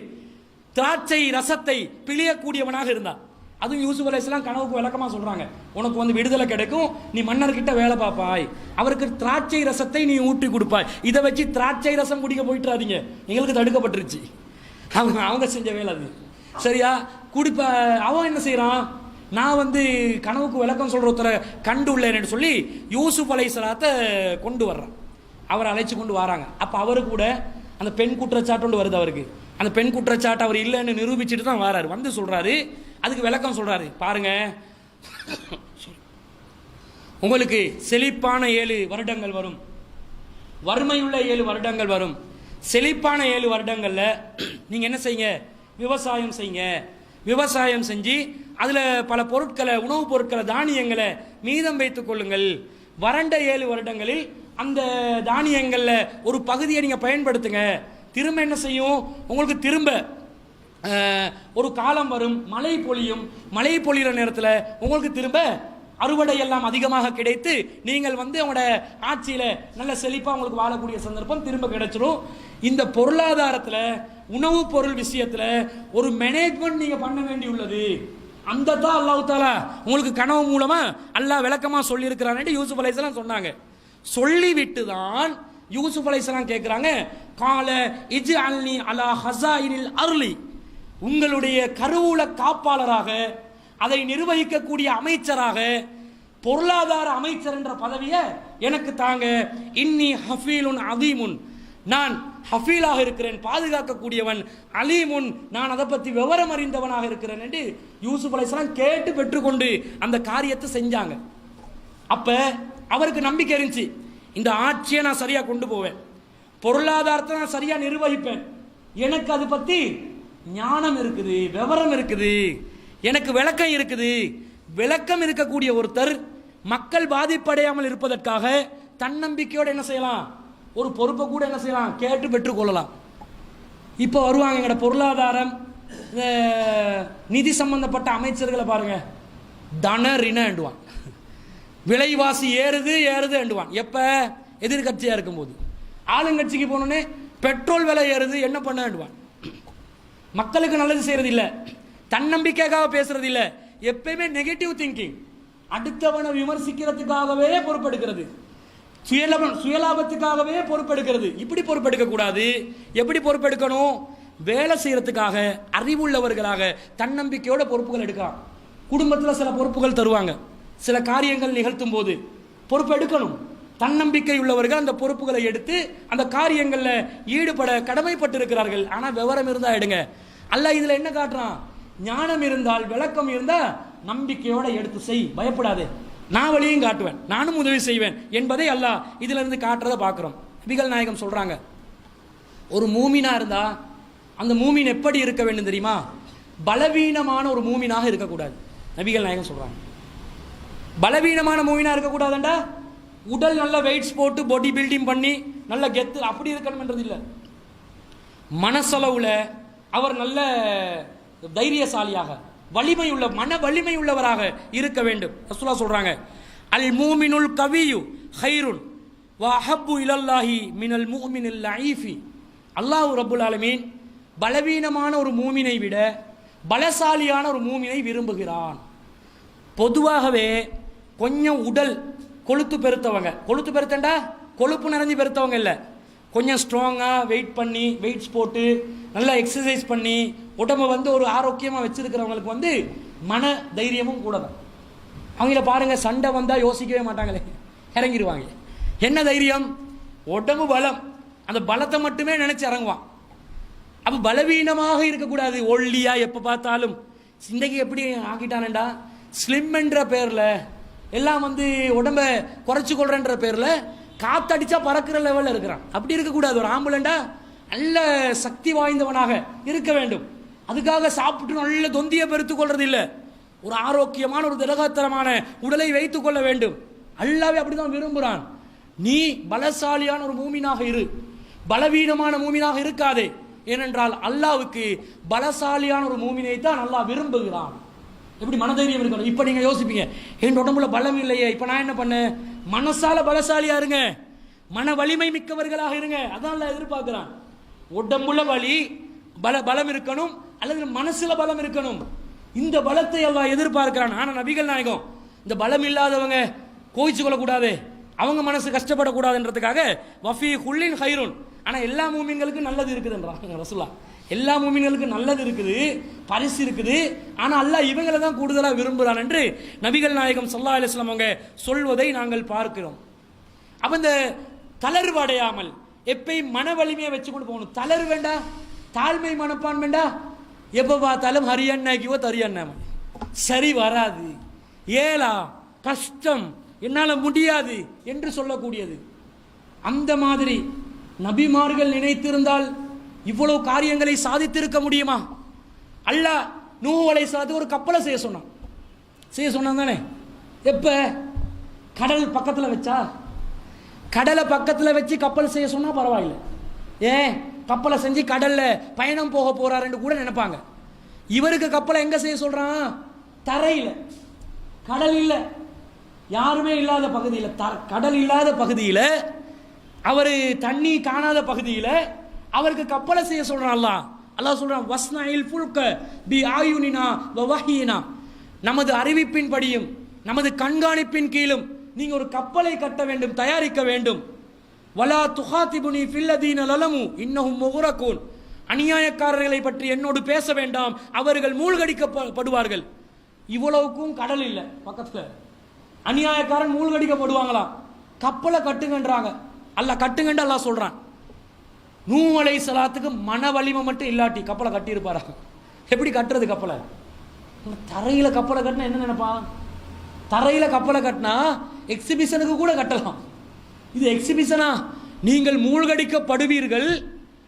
திராட்சை ரசத்தை பிழியக்கூடியவனாக இருந்தான். அதுவும் யூசுப் அலைஹிஸ்ஸலாம் கனவுக்கு விளக்கமா சொல்றாங்க, உனக்கு வந்து விடுதலை கிடைக்கும், நீ மன்னர்கிட்ட வேலை பார்ப்பாய், அவருக்கு திராட்சை ரசத்தை நீ ஊற்றி கொடுப்பாய். இதை வச்சு திராட்சை ரசம் குடிக்க போயிட்டுறாதீங்க, எங்களுக்கு தடுக்கப்பட்டுருச்சு. அவங்க செஞ்ச வேலை அது. சரியா? குடிப்ப அவன் என்ன செய்யறான்? நான் வந்து கனவுக்கு விளக்கம் சொல்ற ஒருத்தரை கண்டு உள்ளேன்னு சொல்லி யூசுப் அலைஹிஸ்ஸலாத்தை கொண்டு வர்றான். அவரை அழைச்சு கொண்டு வராங்க. அப்ப அவரு கூட அந்த பெண் குற்றச்சாட்டு ஒன்று வருது அவருக்கு. அந்த பெண் குற்றச்சாட்டு அவர் இல்லைன்னு நிரூபிச்சுட்டு தான் வராரு. வந்து சொல்றாரு, அதுக்கு விளக்கம் சொல்றாரு. பாருங்க, உங்களுக்கு செழிப்பான 7 வருடங்கள் வரும், வறுமையுள்ள 7 வருடங்கள் வரும். செழிப்பான 7 வருடங்கள்ல நீங்க என்ன செய்யுங்க? விவசாயம் செய்யுங்க. விவசாயம் செஞ்சு அதுல பல பொருட்களை, உணவுப் பொருட்களை, தானியங்களை மீதம் வைத்துக் கொள்ளுங்கள். வறண்ட 7 வருடங்களில் அந்த தானியங்கள்ல ஒரு பகுதியை நீங்க பயன்படுத்துங்க. திரும்ப என்ன செய்யும், உங்களுக்கு திரும்ப ஒரு காலம் வரும், மழை பொழியும். மழை பொழிகிற நேரத்தில் உங்களுக்கு திரும்ப அறுவடை எல்லாம் அதிகமாக கிடைத்து நீங்கள் வந்து உங்களோட ஆட்சியில நல்ல செழிப்பா உங்களுக்கு வாழக்கூடிய சந்தர்ப்பம் திரும்ப கிடைச்சிடும். இந்த பொருளாதாரத்தில் உணவு பொருள் விஷயத்துல ஒரு மேனேஜ்மெண்ட் நீங்க பண்ண வேண்டியுள்ளது. அந்த தான் அல்லாஹ் தஆலா உங்களுக்கு கனவு மூலமா அல்லாஹ் விளக்கமா சொல்லி இருக்கிறான்னு யூசுப் அலைஹிஸ்ஸலாம் சொன்னாங்க. சொல்லிவிட்டு தான் யூசுப் அலைஹிஸ்ஸலாம் கேட்கிறாங்க, கால இஜ்அல்னி அலா ஹஸாயினில் அர்லி, உங்களுடைய கருவூல காப்பாளராக, அதை நிர்வகிக்கக்கூடிய அமைச்சராக, பொருளாதார அமைச்சர் என்ற பதவியை எனக்கு தாங்க. இன்னி ஹஃபீலுன் அதீமுன், நான் ஹஃபீலாக இருக்கிறேன், பாதுகாக்கக்கூடியவன். அலீமுன், நான் அதை பற்றி விவரம் அறிந்தவனாக இருக்கிறேன் என்று யூசுப் அலைஹிஸ்ஸலாம் கேட்டு பெற்றுக்கொண்டு அந்த காரியத்தை செஞ்சாங்க. அப்ப அவருக்கு நம்பிக்கை இருந்துச்சு, இந்த ஆட்சியை நான் சரியா கொண்டு போவேன், பொருளாதாரத்தை நான் சரியா நிர்வகிப்பேன், எனக்கு அது பத்தி ஞானம் இருக்குது, விவரம் இருக்குது, எனக்கு விளக்கம் இருக்குது. விளக்கம் இருக்கக்கூடிய ஒருத்தர் மக்கள் பாதிப்படையாமல் இருப்பதற்காக தன்னம்பிக்கையோடு என்ன செய்யலாம், ஒரு பொறுப்பை கூட என்ன செய்யலாம், கேட்டு பெற்றுக்கொள்ளலாம். இப்போ வருவாங்க எங்களோட பொருளாதாரம் நிதி சம்பந்தப்பட்ட அமைச்சர்களை பாருங்க, தன ரின எண்டுவான், விலைவாசி ஏறுது ஏறுது எண்டுவான். எப்ப எதிர்கட்சியா இருக்கும்போது, ஆளுங்கட்சிக்கு போனோன்னே பெட்ரோல் விலை ஏறுது என்ன பண்ண வேண்டுவான். மக்களுக்கு நல்லது செய்யறது இல்லை, தன்னம்பிக்கைக்காக பேசுறது இல்லை, எப்பயுமே நெகட்டிவ் திங்கிங், அடுத்தவனை விமர்சிக்கிறதுக்காகவே பொறுப்பெடுக்கிறது, சுயலாபத்துக்காகவே பொறுப்பெடுக்கிறது. இப்படி பொறுப்பெடுக்க கூடாது. எப்படி பொறுப்பெடுக்கணும், வேலை செய்யறதுக்காக அறிவுள்ளவர்களாக தன்னம்பிக்கையோட பொறுப்புகள் எடுக்கலாம். குடும்பத்தில் சில பொறுப்புகள் தருவாங்க, சில காரியங்கள் நிகழ்த்தும் போது பொறுப்பெடுக்கணும். தன்னம்பிக்கை உள்ளவர்கள் அந்த பொறுப்புகளை எடுத்து அந்த காரியங்களில் ஈடுபட கடமைப்பட்டு இருக்கிறார்கள். ஆனால் விவரம் இருந்தா எடுங்க. அல்லாஹ் இதுல என்ன காட்டுறான், ஞானம் இருந்தால் விளக்கம் இருந்தா நம்பிக்கையோட எடுத்து செய், பயப்படாதே, நான் வழியும் காட்டுவேன், நானும் உதவி செய்வேன் என்பதை அல்லாஹ் இதுல இருந்து காட்டுறத பார்க்கிறோம். நபிகள் நாயகம் சொல்றாங்க, ஒரு மூமினா இருந்தா அந்த மூமின் எப்படி இருக்க வேண்டும் தெரியுமா, பலவீனமான ஒரு மூமினாக இருக்கக்கூடாது. நபிகள் நாயகம் சொல்றாங்க, பலவீனமான மூமினா இருக்கக்கூடாதுண்டா உடல் நல்ல வெயிட்ஸ் போட்டு பாடி பில்டிங் பண்ணி நல்ல கெத்து அப்படி இருக்கணும் என்றது இல்லை. மனசளவுல அவர் நல்ல தைரியசாலியாக, வலிமை உள்ள, மன வலிமை உள்ளவராக இருக்க வேண்டும். ரசூலுல்லாஹ் சொல்றாங்க, அல் மூமினுல் கவியு ஹைருன் வ அஹப்பு இலல்லாஹி மினல் முஃமினில் லஈஃபி. அல்லாஹ் ரப்புல் ஆலமீன் பலவீனமான ஒரு மூமினை விட பலசாலியான ஒரு மூமினை விரும்புகிறான். பொதுவாகவே கொஞ்சம் உடல் கொழுத்து பெருத்தவங்க, கொழுத்து பெருத்தண்டா கொழுப்பு நிறைஞ்சு பெருத்தவங்க இல்லை, கொஞ்சம் ஸ்ட்ராங்காக வெயிட் பண்ணி வெயிட்ஸ் போட்டு நல்லா எக்ஸசைஸ் பண்ணி உடம்பை வந்து ஒரு ஆரோக்கியமாக வச்சிருக்கிறவங்களுக்கு வந்து மன தைரியமும் கூட தான். அவங்கள பாருங்க, சண்டை வந்தால் யோசிக்கவே மாட்டாங்களே, இறங்கிடுவாங்க. என்ன தைரியம், உடம்பு பலம், அந்த பலத்தை மட்டுமே நினைச்சு இறங்குவான். அப்போ பலவீனமாக இருக்கக்கூடாது, ஒல்லியா எப்போ பார்த்தாலும். சிந்தைக்கு எப்படி ஆக்கிட்டானேண்டா, ஸ்லிம் என்ற பேரில் எல்லாம் வந்து உடம்பை குறைச்சி கொள்றன்ற பேரில் காத்தடிச்சா பறக்கிற லெவலில் இருக்கிறான். அப்படி இருக்கக்கூடாது. ஒரு ஆம்புலண்டா நல்ல சக்தி வாய்ந்தவனாக இருக்க வேண்டும். அதுக்காக சாப்பிட்டு நல்ல தொந்தியை பெருத்துக் கொள்றது இல்லை, ஒரு ஆரோக்கியமான ஒரு திடகாத்திரமான உடலை வைத்துக் கொள்ள வேண்டும். அல்லாஹ்வே அப்படிதான் விரும்புகிறான். நீ பலசாலியான ஒரு மூமினாக இரு, பலவீனமான மூமினாக இருக்காதே. ஏனென்றால் அல்லாஹ்வுக்கு பலசாலியான ஒரு மூமினை தான் அல்லாஹ் விரும்புகிறான். எப்படி மனதைரியம் இருக்கணும். இப்போ நீங்கள் யோசிப்பீங்க, என் உடம்புல பலம் இல்லையே, இப்போ நான் என்ன பண்ணேன், மனசால பலசாலியா இருங்க, மன வலிமை மிக்கவர்களாக இருங்க. அதான் எதிர்பார்க்கிறான். உடம்புல வலி பலம் இருக்கணும், அல்லது மனசுல பலம் இருக்கணும். இந்த பலத்தை அல்லாஹ் எதிர்பார்க்கிறான். ஆனா நபிகள் நாயகம் இந்த பலம் இல்லாதவங்க கோயிச்சு கொள்ளக்கூடாது, அவங்க மனசு கஷ்டப்படக்கூடாதுன்றதுக்காக வஃபி ஹுல்லின் ஹைருன், ஆனா எல்லா மூமின்களுக்கும் நல்லது இருக்குதுன்றாங்க ரசூலுல்லாஹ். எல்லா மூமின்களுக்கும் நல்லது இருக்குது, பரிசு இருக்குது. ஆனா அல்லாஹ் இவங்களை தான் கூடுதலாக விரும்புகிறான் என்று நபிகள் நாயகம் ஸல்லல்லாஹு அலைஹி வஸல்லம் அவங்க சொல்வதை நாங்கள் பார்க்கிறோம். அப்ப இந்த தளர்வு அடையாமல் எப்பயும் மன வலிமையை வச்சு கொண்டு போகணும். தளர்வு வேண்டா, தாழ்மை மனப்பான் வேண்டா, எப்ப பார்த்தாலும் ஹரியன்னாக்கிவோ தரியன்னா சரி வராது, ஏலா கஷ்டம், என்னால முடியாது என்று சொல்லக்கூடியது. அந்த மாதிரி நபிமார்கள் நினைத்திருந்தால் இவ்வளவு காரியங்களை சாதித்திருக்க முடியுமா? அல்லாஹ் நூஹ் அலைஹிஸ்ஸலாத்து ஒரு கப்பலை செய்ய சொன்னான் தானே. எப்ப கடல் பக்கத்தில் வச்சா, கடலை பக்கத்தில் வச்சு கப்பல் செய்ய சொன்னா பரவாயில்லை. ஏன் கப்பலை செஞ்சு கடல்ல பயணம் போக போறாருன்னு கூட நினைப்பாங்க. இவருக்கு கப்பலை எங்க செய்ய சொல்றான்? தரையில், கடல் இல்லை, யாருமே இல்லாத பகுதியில், கடல் இல்லாத பகுதியில், அவர் தண்ணி காணாத பகுதியில் அவருக்கு கப்பலை செய்ய சொல்றான். அல்லாஹ் சொல்றான், வஸ்னாயில் ஃபுல்க பி ஆயுனினா வ வஹீனா, நமது அறிவிப்பின்படியும் நமது கண்காணிப்பின் கீழும் நீங்க ஒரு கப்பலை கட்ட வேண்டும், தயாரிக்க வேண்டும். வலா துஹாதிபுனி ஃபில்லதீன லலமு இன்னஹும் முக்ரகூன், அநியாயக்காரர்களை பற்றி என்னோடு பேச வேண்டாம், அவர்கள் மூழ்கடிக்கப்படுவார்கள். இவ்வளவுக்கும் கடல் இல்லை பக்கத்துல, அநியாயக்காரன் மூழ்கடிக்கப்படுவாங்களாம். கப்பலை கட்டுங்கன்றாங்க. அல்லாஹ் கட்டுங்கன்னு அல்லாஹ் சொல்றான். நூஹ் அலைஹிஸ்ஸலாத்துக்கு மன வலிமை மட்டும் இல்லாட்டி கப்பலை கட்டி இருப்பாரா? எப்படி கட்டுறது கப்பலை? தரையில கப்பலை கட்டினா என்ன நினைப்பா? தரையில கப்பலை கட்டினா எக்ஸிபிஷனுக்கு கூட கட்டலாம். இது எக்ஸிபிஷனா? நீங்கள் மூழ்கடிக்கப்படுவீர்கள்,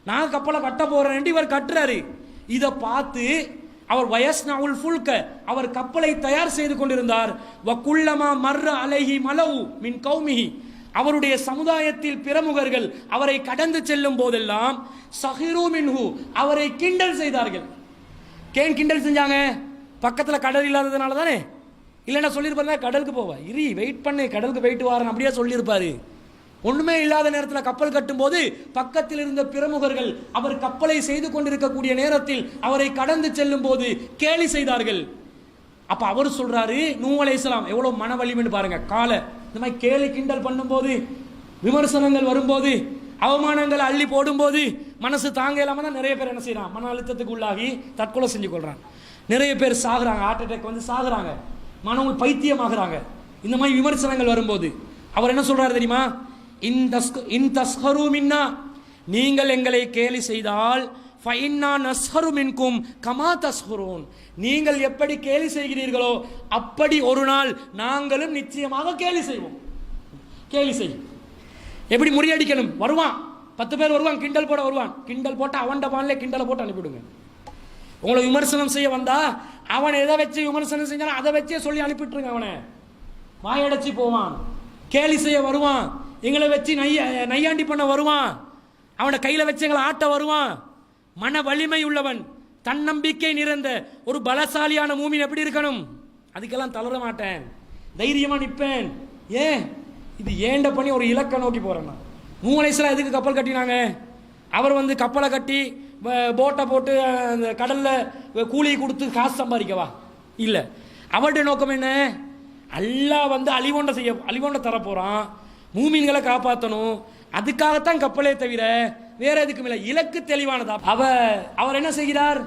நான் கப்பலை கட்ட போறேன் இவர் கட்டுறாரு. இதை பார்த்து அவர் வயஸ்னவுல் ஃபுல்க, அவர் கப்பலை தயார் செய்து கொண்டிருந்தார். வகுல்லமா மர்ர அலைஹி மலவு மின் கௌமிஹி, அவருடைய சமுதாயத்தில் பிரமுகர்கள் அவரை கடந்து செல்லும் போதெல்லாம் சஹிரு மின்ஹு, அவரை கிண்டல் செய்தார்கள். கேன் கிண்டல் செஞ்சாங்க? பக்கத்தில் கடல் இல்லாததுனால தானே. இல்லைன்னா சொல்லியிருப்பாரு கடலுக்கு போவா, இரி வெயிட் பண்ணு, கடலுக்கு போயிட்டு வாரன் அப்படியே சொல்லியிருப்பாரு. ஒண்ணுமே இல்லாத நேரத்தில் கப்பல் கட்டும் போது பக்கத்தில் இருந்த பிரமுகர்கள் அவர் கப்பலை செய்து கொண்டிருக்கக்கூடிய நேரத்தில் அவரை கடந்து செல்லும் போது கேலி செய்தார்கள். அப்ப அவர் சொல்றாரு, நூஹ் அலைஹிஸ்ஸலாம் எவ்வளவு மன வலிமைன்னு பாருங்க. காலை இந்த மாதிரி கேலி கிண்டல் பண்ணும்போது, விமர்சனங்கள் வரும்போது, அவமானங்கள் அள்ளி போடும்போது மனசு தாங்க இல்லாம தான் நிறைய பேர் என்ன செய்யறான், மன அழுத்தத்துக்கு உள்ளாகி தற்கொலை செஞ்சு கொள்றாங்க. நிறைய பேர் சாகுறாங்க, ஹார்ட் அட்டாக் வந்து சாகுறாங்க, மனவங்க பைத்தியமாகறாங்க. இந்த மாதிரி விமர்சனங்கள் வரும்போது அவர் என்ன சொல்றாரு தெரியுமா? இன் தஸ்ஹரு மின்னா, நீங்கள் எங்களை கேலி செய்தால் ஃபஇன்னா நஸ்ஹரு மின்கும் கமா தஸ்ஹுரூன், நீங்கள் எப்படி கேலி செய்கிறீர்களோ அப்படி ஒரு நாள் நாங்களும் நிச்சயமாக கேலி செய்வோம். கேலி செய்யும். எப்படி முறியடிக்கணும்? வருவான் 10 பேர் வருவான், கிண்டல் போட வருவான். கிண்டல் போட்டு அவன் பான்ல கிண்டலை போட்டு அனுப்பிவிடுங்க. உங்களை விமர்சனம் செய்ய வந்தா அவன் எதை வச்சு விமர்சனம் செஞ்சாலும் அதை வச்சே சொல்லி அனுப்பிட்டுருங்க. அவனை வாயடைச்சி போவான், கேலி செய்ய வருவான், எங்களை வச்சு நையாண்டி பண்ண வருவான், அவனை கையில் வச்சு எங்களை ஆட்ட வருவான். மன வலிமை உள்ளவன், தன்னம்பிக்கை நிறைந்த ஒரு பலசாலியான மூமின் எப்படி இருக்கணும்? அதுக்கெல்லாம் தளர மாட்டேன், தைரியமா நிற்பேன். ஏன்? இது ஏண்ட பண்ணி ஒரு இலக்கை நோக்கி போறேன். நூஹ் அலைஹிஸ்ஸலாம் எதுக்கு கப்பல் கட்டினாங்க? அவர் வந்து கப்பலை கட்டி போட்டை போட்டு அந்த கடல்ல கூலி கொடுத்து காசு சம்பாதிக்கவா? இல்லை. அவருடைய நோக்கம் என்ன? அல்லாஹ் வந்து அழிவோண்ட தர போறான், மூமின்களை காப்பாற்றணும், அதுக்காகத்தான் கப்பலே தவிர வேற எதுக்கும் இல்லை. இலக்கு தெளிவானதா? அவர் என்ன செய்கிறார்?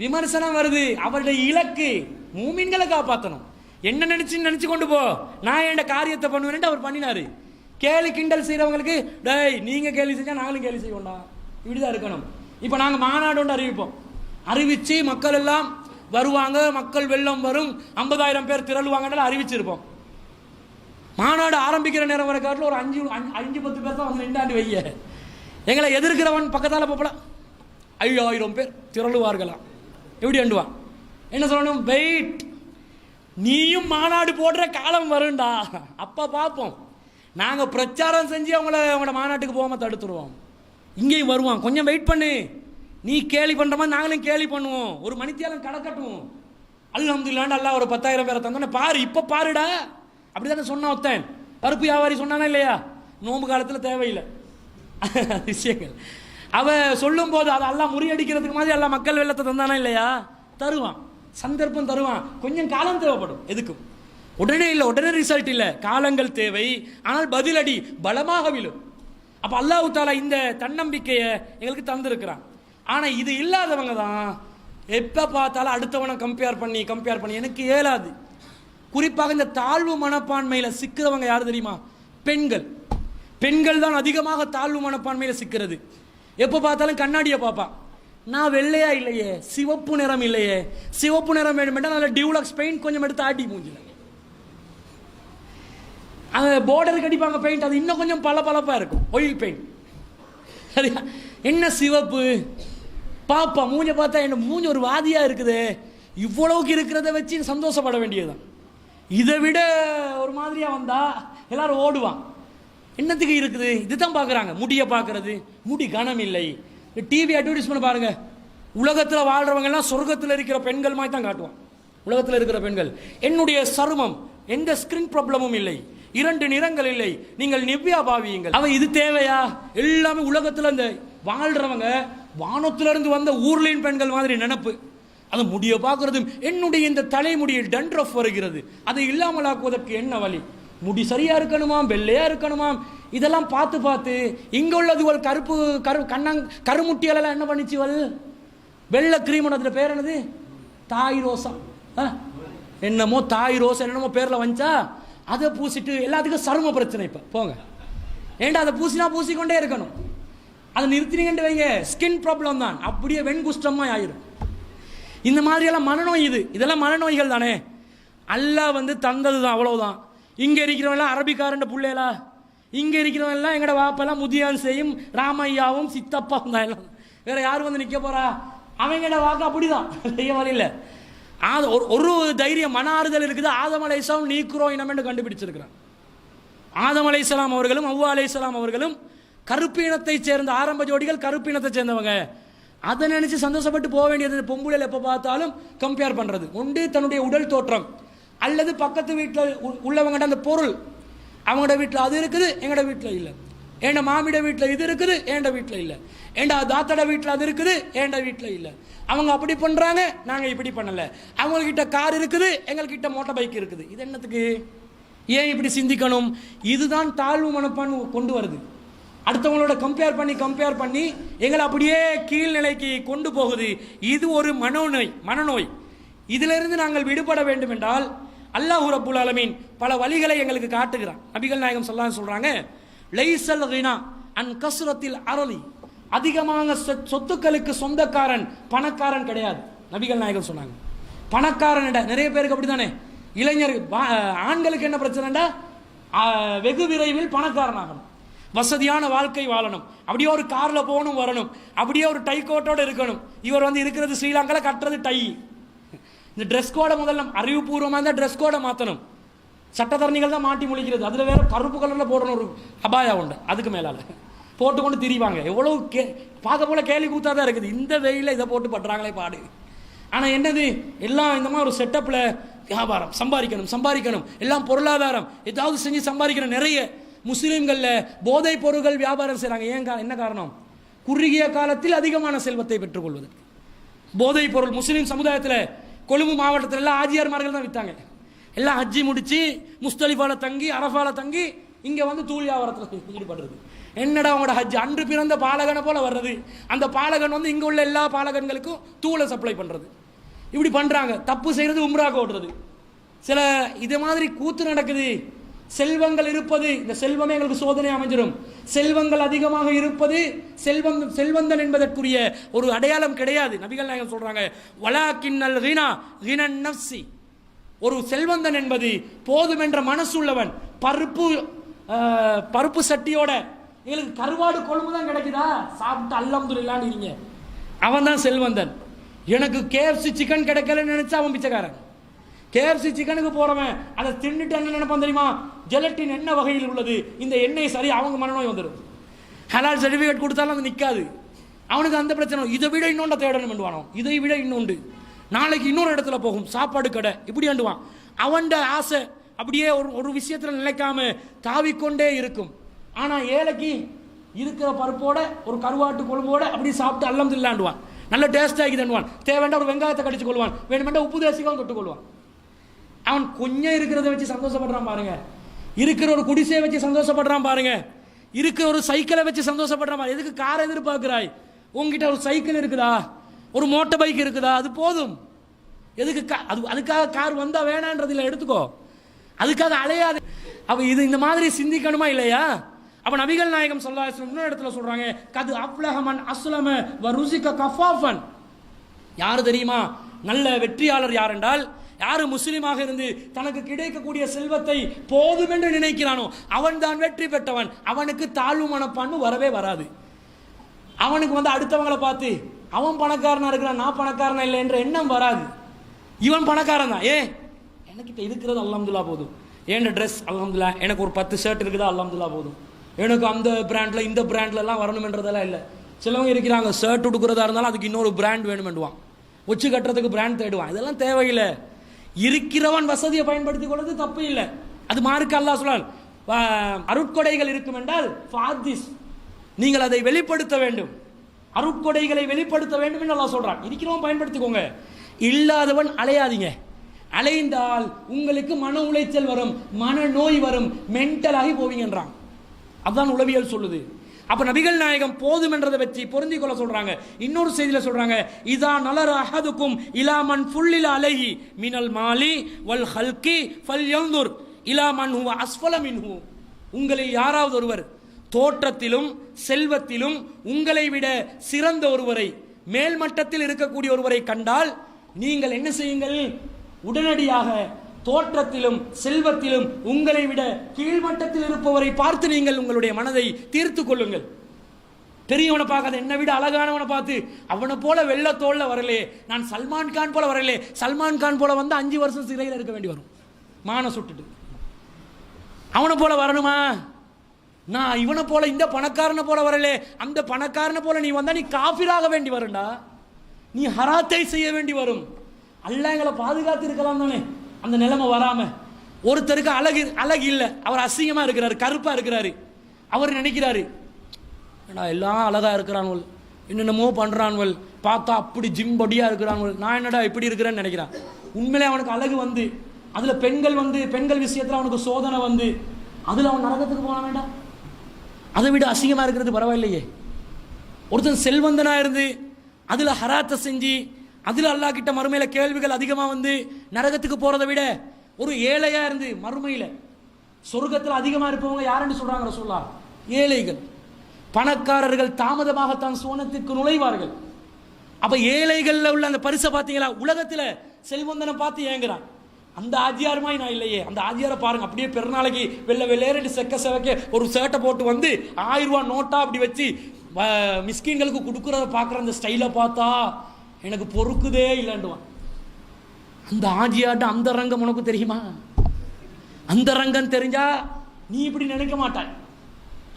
விமர்சனம் வருது, அவருடைய இலக்கு மூமின்களை காப்பாற்றணும். என்ன நினைச்சு கொண்டு போ, நான் என் காரியத்தை பண்ணுவேன் அவர் பண்ணினாரு. கேலி கிண்டல் செய்யறவங்களுக்கு டேய் நீங்க கேலி செஞ்சா நாங்களும் கேலி செய்வோம்டா, இப்படிதான் இருக்கணும். இப்ப நாங்க மாநாடு ஒன்று அறிவிப்போம், அறிவிச்சு மக்கள் எல்லாம் வருவாங்க, மக்கள் வெள்ளம் வரும், 50,000 பேர் திரளுவாங்கன்னு அறிவிச்சிருப்போம். மாநாடு ஆரம்பிக்கிற நேரம் வர காட்டில் ஒரு 5-10 பேர் தான் வந்து நின்றாண்டு வைய. எங்களை எதிர்க்கிறவன் பக்கத்தால் போப்பலாம் 5,000 பேர் திரளுவார்களாம். எப்படி அண்டுவான்? என்ன சொல்லணும்? வெயிட், நீயும் மாநாடு போடுற காலம் வரும்டா, அப்ப பார்ப்போம். நாங்க பிரச்சாரம் செஞ்சு அவங்களோட மாநாட்டுக்கு போகாம தடுத்துருவோம். இங்கேயும் வருவான், கொஞ்சம் வெயிட் பண்ணு, நீ கேலி பண்ற மாதிரி நாங்களும் கேலி பண்ணுவோம், ஒரு மணித்தியாலம் கடக்கட்டும். அல்ஹம்துலில்லாஹ் அல்லாஹ் ஒரு 10,000 பேரை தந்தோன்னே பாரு, இப்ப பாருடா, அப்படிதானே சொன்னான் ஒருத்தன். பருப்பு வியாபாரி சொன்னானா இல்லையா? நோம்பு காலத்தில் தேவையில்லை விஷயங்கள். அவ சொல்லும் போது அதை எல்லாம் முறியடிக்கிறதுக்கு மாதிரி எல்லாம் மக்கள் வெள்ளத்தை தந்தானா இல்லையா? தருவான், சந்தர்ப்பம் தருவான். கொஞ்சம் காலம் தேவைப்படும், எதுக்கும் உடனே இல்லை, உடனே ரிசல்ட் இல்லை, காலங்கள் தேவை. ஆனால் பதிலடி பலமாக விழும். அப்ப அல்லாஹ் தஆலா இந்த தன்னம்பிக்கையை எங்களுக்கு தந்திருக்கிறான். ஆனா இது இல்லாதவங்க தான் எப்ப பார்த்தாலும் அடுத்தவனை கம்பேர் பண்ணி எனக்கு இயலாது. குறிப்பாக இந்த தாழ்வு மனப்பான்மையில சிக்கிறவங்க யாரு தெரியுமா? பெண்கள் தான் அதிகமாக தாழ்வு மனப்பான்மையில சிக்கிறது. எப்ப பார்த்தாலும் கண்ணாடியை பாப்பா, நான் வெள்ளையா இல்லையே, சிவப்பு நிறம் இல்லையே, சிவப்பு நிறம் வேணும், நல்ல டியூலக்ஸ் பெயிண்ட் கொஞ்சம் எடுத்து ஆட்டி மூஞ்சில அந்த பார்டருக்கு அடிப்பாங்க பெயிண்ட், அது இன்னும் கொஞ்சம் பளபளப்பா இருக்கும், ஆயில் பெயிண்ட். சரியா? என்ன சிவப்பு பாப்பா, மூஞ்ச பார்த்தா என்ன மூஞ்சி ஒரு வாதியா இருக்குது, இவ்வளவுக்கு இருக்கிறத வச்சு சந்தோஷப்பட வேண்டியதுதான். இதை விட ஒரு மாதிரியா வந்தா எல்லாரும் ஓடுவான். என்னத்துக்கு இருக்குது? இதுதான் பார்க்குறாங்க. முடியை பார்க்கறது, முடி கனம் இல்லை, டிவி அட்வர்டைஸ்மெண்ட் பாருங்க, உலகத்தில் வாழ்றவங்க எல்லாம் சொர்க்கத்தில் இருக்கிற பெண்கள் மாதிரி தான் காட்டுவான். உலகத்தில் இருக்கிற பெண்கள், என்னுடைய சருமம் எந்த ஸ்கின் ப்ராப்ளமும் இல்லை, 2 நிறங்கள் இல்லை, நீங்கள் நிவ்யா பாவியுங்கள். அவன் இது தேவையா? எல்லாமே உலகத்தில் இந்த வாழ்றவங்க வானத்திலிருந்து வந்த ஊர்லின் பெண்கள் மாதிரி நினைப்பு. அது முடிய பார்க்கறது, என்னுடைய இந்த தலைமுடியில் டண்ட்ரஃப் வருகிறது, அதை இல்லாமலாக்குவதற்கு என்ன வழி? முடி சரியா இருக்கணுமாம், வெள்ளையா இருக்கணுமாம். இதெல்லாம் பார்த்து பார்த்து இங்க உள்ளது கருப்பு கருமுட்டியெல்லாம் என்ன பண்ணிச்சுவல்? வெள்ளை கிரீம், அதுல பேர் என்னது? தாய் ரோசா என்னமோ, தாய் ரோசா என்னமோ பேர்ல வந்துச்சா, அதை பூசிட்டு எல்லாத்துக்கும் சரும பிரச்சனை. இப்ப போங்க, ஏண்டா அதை பூசினா பூசிக்கொண்டே இருக்கணும். அதை நிறுத்தினீங்கன்னு வைங்க, ஸ்கின் ப்ராப்ளம் தான், அப்படியே வெண்குஷ்டமா ஆயிரும். இந்த மாதிரி எல்லாம் மனநோய். இதெல்லாம் மனநோய்கள் தானே. அல்லாஹ் தந்தது தான், அவ்வளவுதான். இங்க இருக்கிறவெல்லாம் அரபிக்காரன் பிள்ளைகளா? இங்க இருக்கிறவெல்லாம் எங்கட வாப்பெல்லாம் முதியான் செய்யும் ராமையாவும் சித்தப்பாவும் தான் எல்லாம். வேற யார் நிக்க போறா? அவங்கட வாக்கு அப்படிதான், செய்ய வழியில. ஒரு தைரியம், மன ஆறுதல் இருக்குது. ஆதம் அலைஹிஸ்ஸலாம் நீக்குறோம் இனமென்று கண்டுபிடிச்சிருக்கிறான். ஆதம் அலைஹிஸ்ஸலாம் அவர்களும் அவ்வா அலைஹிஸ்ஸலாம் அவர்களும் கருப்பு இனத்தை சேர்ந்த ஆரம்ப ஜோடிகள், கருப்பு இனத்தை சேர்ந்தவங்க. அதை நினைச்சு சந்தோஷப்பட்டு போக வேண்டியது. பொம்புளையில் எப்போ பார்த்தாலும் கம்பேர் பண்றது உண்டு. தன்னுடைய உடல் தோற்றம் அல்லது பக்கத்து வீட்டில் உள்ளவங்கட அந்த பொருள், அவங்களோட வீட்டில் அது இருக்குது, எங்கட வீட்டில் இல்லை. ஏண்ட மாமிட வீட்டில் இது இருக்குது, ஏண்ட வீட்டில் இல்லை. ஏண்டா தாத்தட வீட்டில் அது இருக்குது, ஏண்ட வீட்டில் இல்லை. அவங்க அப்படி பண்றாங்க, நாங்க இப்படி பண்ணல. அவங்ககிட்ட கார் இருக்குது, எங்ககிட்ட மோட்டார் பைக் இருக்குது. இது என்னத்துக்கு? ஏன் இப்படி சிந்திக்கணும்? இதுதான் தாழ்வு மனப்பான் கொண்டு வருது. அடுத்தவங்களோட கம்பேர் பண்ணி எங்களை அப்படியே கீழ்நிலைக்கு கொண்டு போகுது. இது ஒரு மனநோய். இதிலிருந்து நாங்கள் விடுபட வேண்டும் என்றால் அல்லாஹ் ரப்புல் ஆலமீன் பல வழிகளை எங்களுக்கு காட்டுகிறான். நபிகள் நாயகம் ஸல்லல்லாஹு அலைஹி வஸல்லம் சொல்றாங்க, லைஸல் கினா அன் கஸ்ரத்தில் அரலி, அதிகமாக சொத்துக்களுக்கு சொந்தக்காரன் பணக்காரன் கிடையாது. நபிகள் நாயகம் சொன்னாங்க. பணக்காரன் நிறைய பேருக்கு அப்படித்தானே. இளைஞர் ஆண்களுக்கு என்ன பிரச்சனைடா, வெகு விரைவில் பணக்காரனாகணும், வசதியான வாழ்க்கை வாழணும், அப்படியே ஒரு கார்ல போகணும் வரணும், அப்படியே ஒரு டை கோட்டோட இருக்கணும். இவர் இருக்கிறது ஸ்ரீலங்கால, கட்டுறது டை. இந்த ட்ரெஸ் கோடை முதல்ல அறிவுபூர்வமாக தான் ட்ரெஸ் கோடை மாற்றணும். சட்டத்தரணிகள் தான் மாட்டி முழிக்கிறது. அதுல வேற கருப்பு கலர்ல போடணும் ஒரு அபாயா உண்டு, அதுக்கு மேலால போட்டுக்கொண்டு திரிவாங்க. எவ்வளவு பார்க்க போல கேலி கூத்தாதான் இருக்குது. இந்த வெயில இதை போட்டு பண்றாங்களே பாடு. ஆனா என்னது, எல்லாம் இந்த மாதிரி ஒரு செட்டப்ல வியாபாரம், சம்பாதிக்கணும், எல்லாம் பொருளாதாரம், ஏதாவது செஞ்சு சம்பாதிக்கணும். நிறைய முஸ்லிம்கள்ல போதை பொருட்கள் வியாபாரம் செய்றாங்க. என்ன காரணம்? குறுகிய காலத்தில் அதிகமான செல்வத்தை பெற்றுக் கொள்வதற்கு. போதை பொருள் முஸ்லிம் சமுதாயத்தில் கொழும்பு மாவட்டத்தில் எல்லாம் ஆஜியார்மார்கள் தான் வித்தாங்க. எல்லாம் ஹஜ்ஜி முடிச்சு முஸ்தலிஃபால தங்கி அரஃபால தங்கி இங்க தூள் வியாபாரத்தில் ஈடுபடுறது. என்னடா உங்களோட ஹஜ், அன்று பிறந்த பாலகனை போல வர்றது. அந்த பாலகன் இங்க உள்ள எல்லா பாலகன்களுக்கும் தூளை சப்ளை பண்றது. இப்படி பண்றாங்க. தப்பு செய்யறது உம்ராக்கு ஓடுறது. சில இது மாதிரி கூத்து நடக்குது. செல்வங்கள் இருப்பது, இந்த செல்வமே எங்களுக்கு சோதனை அமைஞ்சிடும். செல்வங்கள் அதிகமாக இருப்பது செல்வந்தன் என்பதற்குரிய ஒரு அடையாளம் கிடையாது. நபிகள் நாயகம் சொல்றாங்க, வலாக்கின்னல் கினா கினன் நஃப்ஸி, ஒரு செல்வந்தன் என்பது போதும் என்ற மனசு உள்ளவன். பருப்பு சட்டியோட எங்களுக்கு கருவாடு கொழும்பு தான் கிடைக்குதா, சாப்பிட்டு அல்ஹம்துலில்லாஹ் நீங்க, அவன் தான் செல்வந்தன். எனக்கு கேஎஃப்சி சிக்கன் கிடைக்கலன்னு நினைச்சா அவன் பிச்சைக்காரன். கேஎஃப்சி சிக்கனுக்கு போறவன் அதை தின்னுட்டு என்ன நினைப்பான் தெரியுமா, ஜெலட்டின் என்ன வகையில் உள்ளது, இந்த எண்ணெய் சரி, அவங்க மனநோய் வந்துடும். ஹலால் சர்டிபிகேட் கொடுத்தாலும் அது நிற்காது. அவனுக்கு அந்த பிரச்சனை. இதை விட இன்னொன்று தேடணும் பண்ணுவானோ, இதை விட இன்னொன்று, நாளைக்கு இன்னொரு இடத்துல போகும் சாப்பாடு கடை, இப்படி அண்டுவான். அவன் ஆசை அப்படியே ஒரு விஷயத்துல நிலைக்காம தாவிக்கொண்டே இருக்கும். ஆனா ஏழைக்கு இருக்கிற பருப்போட ஒரு கருவாட்டு குழம்போட அப்படி சாப்பிட்டு அல்ஹம்துலில்லாஹ்வான், நல்ல டேஸ்ட் ஆகி தண்டுவான். தேவைண்டா ஒரு வெங்காயத்தை கடிச்சு கொள்வான், வேணுமெண்டா உப்பு தேசிக்காவும் தொட்டு கொள்வான். அவன் கொஞ்சம் இருக்கிறத வச்சு சந்தோஷப்படுறான் பாருங்க, இருக்கிற ஒரு குடிசையை வச்சு சந்தோஷப்படுறான் பாருங்க, இருக்கிற ஒரு சைக்கிளை வச்சு சந்தோஷப்படுறான் பாருங்க. எதுக்கு கார் எதிர்பார்க்கிறாய்? உங்ககிட்ட ஒரு சைக்கிள் இருக்குதா, ஒரு மோட்டார் பைக் இருக்குதா, அது போதும். எதுக்கு அதுக்காக கார் வந்தா வேணான்றதுல எடுத்துக்கோ, அதுக்காக அலையாது. அப்ப இது இந்த மாதிரி சிந்திக்கணுமா இல்லையா? அப்ப நபிகள் நாயகம் ஸல்லல்லாஹு அலைஹி வஸல்லம் இன்னொரு இடத்துல சொல்றாங்க, கது அஃப்லஹ மன் அஸ்லம வ ருஸிக கஃபாஃபன். யாரு தெரியுமா நல்ல வெற்றியாளர்? யார் என்றால், யாரு முஸ்லிமாக இருந்து தனக்கு கிடைக்கக்கூடிய செல்வத்தை போதும் என்று நினைக்கிறானோ அவன் தான் வெற்றி பெற்றவன். அவனுக்கு தாழ்வு மனப்பான்மை வரவே வராது. அவனுக்கு அடுத்தவங்களை பார்த்து அவன் பணக்காரனா இருக்கிறான், நான் பணக்காரனா இல்லை என்ற எண்ணம் வராது. இவன் பணக்காரன் தான், எனக்கிட்ட இருக்கிறது அல்ஹம்துலில்லாஹ் போதும், ஏன் ட்ரெஸ் அல்ஹம்துலில்லாஹ், எனக்கு ஒரு 10 ஷர்ட் இருக்குதா அல்ஹம்துலில்லாஹ் போதும், எனக்கு அந்த பிராண்ட்ல இந்த பிராண்ட்ல எல்லாம் வரணும் என்றதெல்லாம் இல்லை. சிலவங்க இருக்கிறாங்க, ஷர்ட் உடுக்கிறதா இருந்தாலும் அதுக்கு இன்னொரு பிராண்ட் வேணுமெண்டுவான், ஒச்சு கட்டுறதுக்கு பிராண்ட் தேடுவான். இதெல்லாம் தேவையில்லை. இருக்கிறவன் வசதியை பயன்படுத்திக் கொள்வது தப்பு இல்லை. அது மார்க்க அல்லாஹ் சொல்றான், அருட்கொடைகள் இருக்கும் என்றால் ஃபாதிஸ், நீங்கள் அதை வெளிப்படுத்த வேண்டும், அருட்கொடைகளை வெளிப்படுத்த வேண்டும் என்று அல்லாஹ் சொல்றான். இருக்கிறவன் பயன்படுத்திக்கோங்க, இல்லாதவன் அலையாதீங்க. அலைந்தால் உங்களுக்கு மன உளைச்சல் வரும், மன நோய் வரும், மென்டல் ஆகி போவீங்கன்றான். அதுதான் உளவியல் சொல்லுது. அப்ப நபிகள் நாயகம் போதும் என்றதை வச்சு பொருந்திக் கொள்ள சொல்றாங்க. இன்னொரு செய்தியில சொல்றாங்க, இதா நலர அஹதுக்கும் இலாமன் ஃபுல்லில அலைஹி மினல் மாலி வல் ஹல்கி ஃபல்யன்துர் இலாமன் ஹுவ அஸ்ஃபல மின்ஹு. உங்களை யாராவது ஒருவர் தோற்றத்திலும் செல்வத்திலும் உங்களை விட சிறந்த ஒருவரை, மேல்மட்டத்தில் இருக்கக்கூடிய ஒருவரை கண்டால் நீங்கள் என்ன செய்யுங்கள், உடனடியாக தோற்றத்திலும் செல்வத்திலும் உங்களை விட கீழ்மட்டத்தில் இருப்பவரை பார்த்து நீங்கள் உங்களுடைய மனதை தீர்த்து கொள்ளுங்கள். பெரியவனை பார்க்காத, என்னை விட அழகானவனை பார்த்து அவனை போல வெள்ளத்தோல்ல வரலே, நான் சல்மான் கான் போல வரலே, சல்மான் கான் போல வந்து 5 வருஷம் சிறையில் இருக்க வேண்டி வரும், மான சுட்டுட்டு. அவனை போல வரணுமா, நான் இவனை போல இந்த பணக்காரனை போல வரலே, அந்த பணக்காரனை போல நீ வந்தா நீ காஃபிராக வேண்டி வரும்டா, நீ ஹராத்தை செய்ய வேண்டி வரும். அல்லாஹ் எங்களை பாதுகாத்து இருக்கலாம் தானே அந்த நிலைமை வராம. ஒருத்தருக்கு அழகு இல்லை, அவர் அசிங்கமா இருக்கிறாரு, கருப்பா இருக்கிறாரு, அவர் நினைக்கிறாரு எல்லாம் அழகா இருக்கிறான்வல், என்னென்னமோ பண்றான்வல், பார்த்தா அப்படி ஜிம் பொடியா இருக்கிறான்வல், நான் என்னடா இப்படி இருக்கிறேன்னு நினைக்கிறான். உண்மையிலே அவனுக்கு அழகு வந்து அதுல பெண்கள் விஷயத்துல அவனுக்கு சோதனை வந்து அதுல அவன் நரகத்துக்கு போன வேண்டாம். அதை விட அசிங்கமா இருக்கிறது பரவாயில்லையே. ஒருத்தன் செல்வந்தனா இருந்து அதுல ஹராத்தை செஞ்சு அதுல அல்லாஹ் கிட்ட மறுமையில கேள்விகள் அதிகமா வந்து நரகத்துக்கு போறதை விட ஒரு ஏழையா இருந்து மறுமையில சொர்க்கத்தில் அதிகமா இருப்பவங்க யாருன்னு சொல்றாங்க ரசூலுல்லாஹ்? ஏழைகள். பணக்காரர்கள் தாமதமாகத்தான் சோனத்துக்கு நுழைவார்கள். அப்ப ஏழைகள்ல உள்ள அந்த பரிசை பார்த்தீங்களா, உலகத்துல செல்வந்தனை பார்த்து ஏங்குறான். அந்த ஆஜியாருமாய் நான் இல்லையே, அந்த ஆஜியாரை பாருங்க, அப்படியே பெருநாளைக்கு வெள்ளை செக்க செவக்க ஒரு ஷர்ட்டை போட்டு வந்து 1000 ரூபாய் நோட்டா அப்படி வச்சு மிஸ்கின்களுக்கு கொடுக்குறத பார்க்குற அந்த ஸ்டைலை பார்த்தா எனக்கு பொறுக்குதே இல்லைன்டுவான். அந்த ஆஜியாட்ட அந்த ரங்கம் உனக்கு தெரியுமா? அந்த ரங்கம் தெரிஞ்சா நீ இப்படி நினைக்க மாட்டாய்.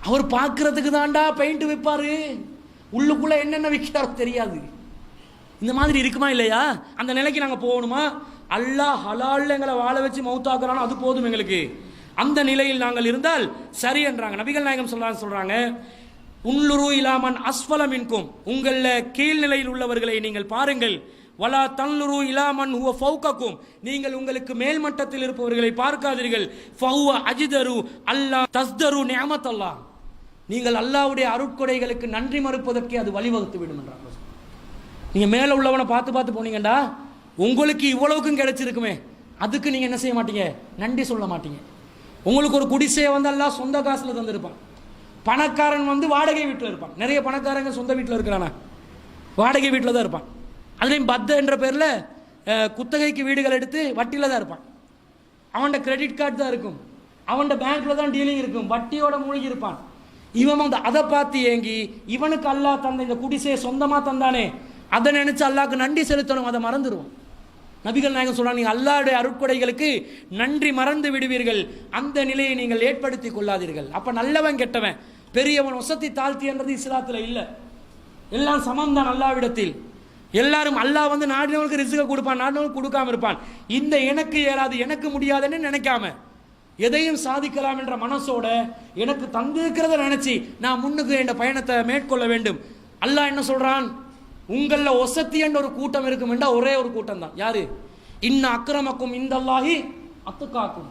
அவர் பார்க்கறதுக்கு தாண்டா பெயிண்ட் வைப்பாரு, உள்ளுக்குள்ள என்னென்ன விற்கிறாரோ தெரியாது. இந்த மாதிரி இருக்குமா இல்லையா? அந்த நிலைக்கு நாங்கள் போகணுமா? அல்லாஹ் ஹலால்ல எங்களை வாழ வச்சு மௌத்தாக்குறானோ அது போதும் எங்களுக்கு. அந்த நிலையில் நாங்கள் இருந்தால் சரி என்றாங்க நபிகள் நாயகம் சொல்றாங்க, உன்லுரு இலாமன் அஸ்ஃபல மின்கும், உங்கள கீழ்நிலையில் உள்ளவர்களை நீங்கள் பாருங்கள், வலா தன்லுரு இலாமன் ஹுவ ஃபௌகக்கும், நீங்கள் உங்களுக்கு மேல்மட்டத்தில் இருப்பவர்களை பார்க்காதீர்கள், ஃபஹுவ அஜ்தரு அல்லா தஸ்தரு நிஅமத்தல்லாஹ், நீங்கள் அல்லாஹ்வுடைய அருட்கொடைகளுக்கு நன்றி மறுப்பதற்கு அது வழிவகுத்து விடும் என்றாங்க. நீங்க மேல உள்ளவனை பார்த்து போனீங்கடா, உங்களுக்கு இவ்வளவுக்கும் கிடைச்சிருக்குமே, அதுக்கு நீங்க என்ன செய்ய மாட்டீங்க, நன்றி சொல்ல மாட்டீங்க. உங்களுக்கு ஒரு குடிசையை வந்து அல்லாஹ் சொந்த காசுல தந்திருப்பான். பணக்காரன் வந்து வாடகை வீட்டில் இருப்பான். நிறைய பணக்காரங்க சொந்த வீட்டில் இருக்கிறானா, வாடகை வீட்டில் தான் இருப்பான். அதுலேயும் பத்த என்ற பேரில் குத்தகைக்கு வீடுகள் எடுத்து வட்டியில் தான் இருப்பான். அவன்கிட்ட கிரெடிட் கார்டு தான் இருக்கும், அவன்கிட்ட பேங்க்ல தான் டீலிங் இருக்கும், வட்டியோட மூழ்கி இருப்பான். இவன் வந்து அதை பார்த்து ஏங்கி இவனுக்கு அல்லாஹ் தந்த இந்த குடிசையை சொந்தமாக தந்தானே, அதை நினைச்சு அல்லாஹ்க்கு நன்றி செலுத்தணும், அதை மறந்துடுவோம். நபிகள் நாயகம் சொல்றாங்க, நீங்கள் அல்லாஹ்வுடைய அருட்கொடைகளுக்கு நன்றி மறந்து விடுவீர்கள், அந்த நிலையை நீங்கள் ஏற்படுத்தி கொள்ளாதீர்கள். அப்ப நல்லவன் கெட்டவன், பெரியவன் வசதி தாழ்த்தி என்றது இஸ்லாத்துல இல்லை. எல்லாம் சமம் தான் அல்லாஹ்விடத்தில். எல்லாரும் அல்லாஹ் வந்து நாடினவனுக்கு ரிஸ்க கொடுப்பான், நாடினவனுக்கு கொடுக்காம இருப்பான். இந்த எனக்கு ஏறாது எனக்கு முடியாதுன்னு நினைக்காம எதையும் சாதிக்கலாம் என்ற மனசோட எனக்கு தந்திருக்கிறத நினைச்சு நான் முன்னுக்கு என்ற பயணத்தை மேற்கொள்ள வேண்டும். அல்லாஹ் என்ன சொல்றான், உங்கள ஒசத்தி என்ற ஒரு கூட்டம் இருக்கும் என்றால் ஒரே ஒரு கூட்டம் தான். யாரு? இன்ன அக்ரமக்கும் இந்தல்லாஹி அத்துகாக்கும்.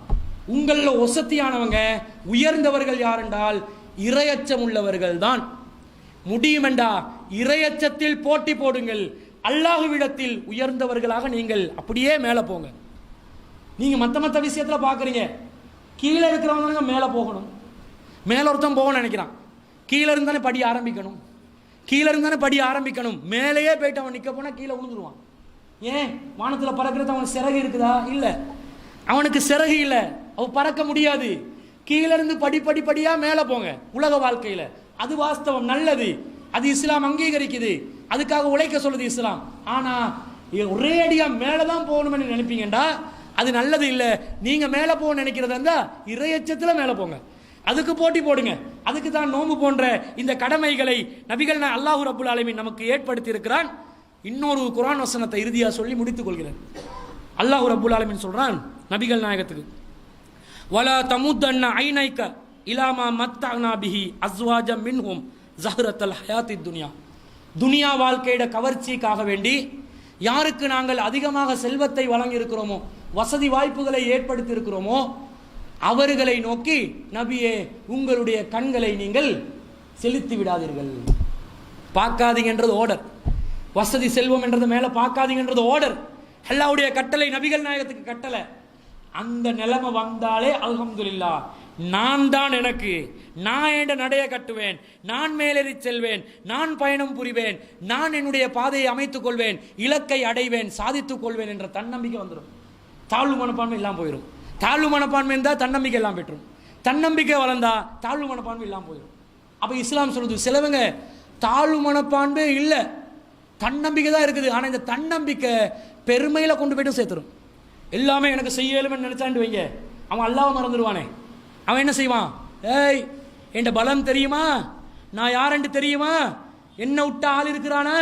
உங்கள ஒசத்தியானவங்க உயர்ந்தவர்கள் யார் என்றால் இறையச்சம் உள்ளவர்கள் தான். முடியுமெண்டா இறையச்சத்தில் போட்டி போடுங்கள், அல்லாஹ்விடத்தில் உயர்ந்தவர்களாக நீங்கள் அப்படியே மேலே போங்க. நீங்க மற்ற விஷயத்துல பாக்குறீங்க, கீழே இருக்கிறவங்க மேலே போகணும், மேல ஒருத்தன் போகணும்னு நினைக்கிறான், கீழே இருந்தானே படி ஆரம்பிக்கணும், கீழே இருந்தானே படி ஆரம்பிக்கணும். மேலேயே போயிட்டு அவன் நிற்க போனால் கீழே விழுந்துருவான். ஏன்? வானத்தில் பறக்கிறது அவனுக்கு சிறகு இருக்குதா? இல்லை, அவனுக்கு சிறகு இல்லை, அவன் பறக்க முடியாது. கீழே இருந்து படிப்படியாக மேலே போங்க உலக வாழ்க்கையில். அது வாஸ்தவம், நல்லது, அது இஸ்லாம் அங்கீகரிக்குது, அதுக்காக உழைக்க சொல்லுது இஸ்லாம். ஆனால் ஒரே அடியாக மேலே தான் போகணும்னு நினைப்பீங்கடா, அது நல்லது இல்லை. நீங்கள் மேலே போக நினைக்கிறதா இருந்தால் இறையச்சத்தில் மேலே போங்க. அதுக்கு போட்டி போடுங்க. அதுக்கு தான் நோன்பு போன்ற இந்த கடமைகளை நபிகள் அல்லாஹ் ரப்புல் ஆலமீன் நமக்கு ஏற்படுத்தி இருக்கிறான். இன்னொரு குர்ஆன் வசனத்தை இறுதியா சொல்லி முடித்துக் கொள்கிறேன். அல்லாஹ் ரப்புல் ஆலமீன் சொல்றான் நபிகள் நாயகத்துக்கு, வலா தமுத்தன்ன ஐனைக இலாமா மத்தஅனா பிஹி அஸ்வாஜம் மின்ஹும் ஸஹ்ரத்தல் ஹயாத்தித் துன்யா. துனியா வாழ்க்கையோட கவர்ச்சிக்காக வேண்டி யாருக்கு நாங்கள் அதிகமாக செல்வத்தை வழங்கி இருக்கிறோமோ, வசதி வாய்ப்புகளை ஏற்படுத்தி இருக்கிறோமோ, அவர்களை நோக்கி நபியே உங்களுடைய கண்களை நீங்கள் செலுத்தி விடாதீர்கள். பார்க்காதீங்கன்றது ஓர்டர். வசதி செல்வம் என்றது மேல பார்க்காதீங்கன்றது ஓர்டர். அல்லாஹ்வுடைய கட்டளை, நபிகள் நாயகத்துக்கு கட்டளை. அந்த நிலைமை வந்தாலே அல்ஹம்துலில்லாஹ், நான் தான் எனக்கு, நான் என்ற நடைய கட்டுவேன், நான் மேலேறி செல்வேன், நான் பயணம் புரிவேன், நான் என்னுடைய பாதையை அமைத்துக் கொள்வேன், இலக்கை அடைவேன், சாதித்துக் கொள்வேன் என்ற தன்னம்பிக்கை வந்துடும். தாழ்வு மனப்பான்மை இல்லாம போயிடும். தாழ்வு மனப்பான்மை இருந்தால் தன்னம்பிக்கை எல்லாம் பெற்றும். தன்னம்பிக்கை வளர்ந்தா தாழ்வு மனப்பான்மை இல்லாம போயிடும். அப்ப இஸ்லாம் சொல்லுது, சிலவங்க தாழ்வு மனப்பான்மை இல்லை, தன்னம்பிக்கை தான் இருக்குது. ஆனா இந்த தன்னம்பிக்கை பெருமையில கொண்டு போயிட்டு சேர்த்துரும். எல்லாமே எனக்கு செய்யலும்னு நினைச்சாண்டு வைங்க, அவன் அல்லாஹ்வை மறந்துடுவானே. அவன் என்ன செய்வான்? ஏய், என் பலம் தெரியுமா, நான் யாரென்று தெரியுமா, என்ன விட்ட ஆள் இருக்கிறானா,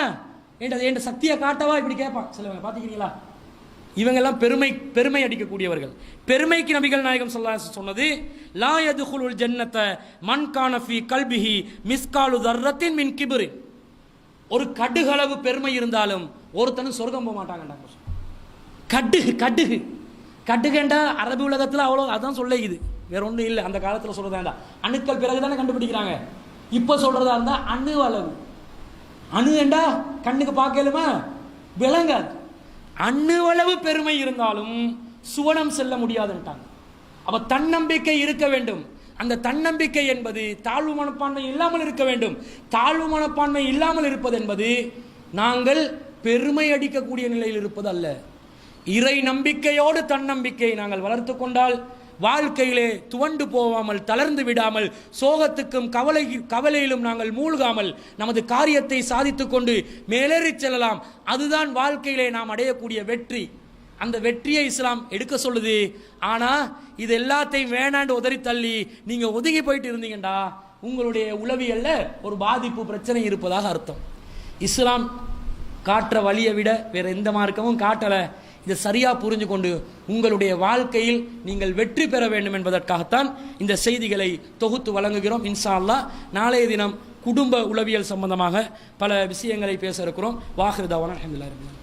என் சக்தியை காட்டவா, இப்படி கேட்பான். சிலவங்க பார்த்துக்கிறீங்களா? இவங்கெல்லாம் பெருமை அடிக்கக்கூடியவர்கள். பெருமைக்கு நபிகள் நாயகம் ஸல்லல்லாஹு அலைஹி வஸல்லம் சொன்னது, லா யதுகுலுல் ஜன்னத மன் கான ஃபீ கல்பிஹி மிஸ்காலு தர்ரத்தின் மின் கிப்ரின். ஒரு கடுகளவு பெருமை இருந்தாலும் ஒருத்தனும் சொர்க்கம் போக மாட்டாங்கன்றாங்க. கடுகுண்டா அரபு உலகத்தில் அவ்வளோ அதான் சொல்லிக்குது, வேற ஒன்றும் இல்லை. அந்த காலத்தில் சொல்றதா அணுக்கள் பிறகு தானே கண்டுபிடிக்கிறாங்க. இப்போ சொல்றதா இருந்தா அணு அளவு. அணு என்றா கண்ணுக்கு பார்க்கலுமா, விளங்காது. அணு அளவு பெருமை இருந்தாலும் சுவனம் செல்ல முடியாதுன்ட்டாங்க. அப்ப தன்னம்பிக்கை இருக்க வேண்டும். அந்த தன்னம்பிக்கை என்பது தாழ்வு மனப்பான்மை இல்லாமல் இருக்க வேண்டும். தாழ்வு மனப்பான்மை இல்லாமல் இருப்பது என்பது நாங்கள் பெருமை அடிக்கக்கூடிய நிலையில் இருப்பது அல்ல. இறை நம்பிக்கையோடு தன்னம்பிக்கையை நாங்கள் வளர்த்து கொண்டால் வாழ்க்கையிலே துவண்டு போகாமல், தளர்ந்து விடாமல், சோகத்துக்கும் கவலையிலும் நாங்கள் மூழ்காமல் நமது காரியத்தை சாதித்துக் கொண்டு மேலேறி செல்லலாம். அதுதான் வாழ்க்கையிலே நாம் அடையக்கூடிய வெற்றி. அந்த வெற்றியை இஸ்லாம் எடுக்க சொல்லுது. ஆனா இது எல்லாத்தையும் வேணாண்டு உதறி தள்ளி நீங்க ஒதுங்கி போயிட்டு இருந்தீங்கடா, உங்களுடைய உளவியல்ல ஒரு பாதிப்பு பிரச்சனை இருப்பதாக அர்த்தம். இஸ்லாம் காட்டுற வழியை விட வேற எந்த மார்க்கமும் காட்டல. இதை சரியா புரிஞ்சு கொண்டு உங்களுடைய வாழ்க்கையில் நீங்கள் வெற்றி பெற வேண்டும் என்பதற்காகத்தான் இந்த செய்திகளை தொகுத்து வழங்குகிறோம். இன்ஷா அல்லாஹ் நாளைய தினம் குடும்ப உளவியல் சம்பந்தமாக பல விஷயங்களை பேச இருக்கிறோம். வாஹிர் தாவானா அல்ஹம்துலில்லாஹ்.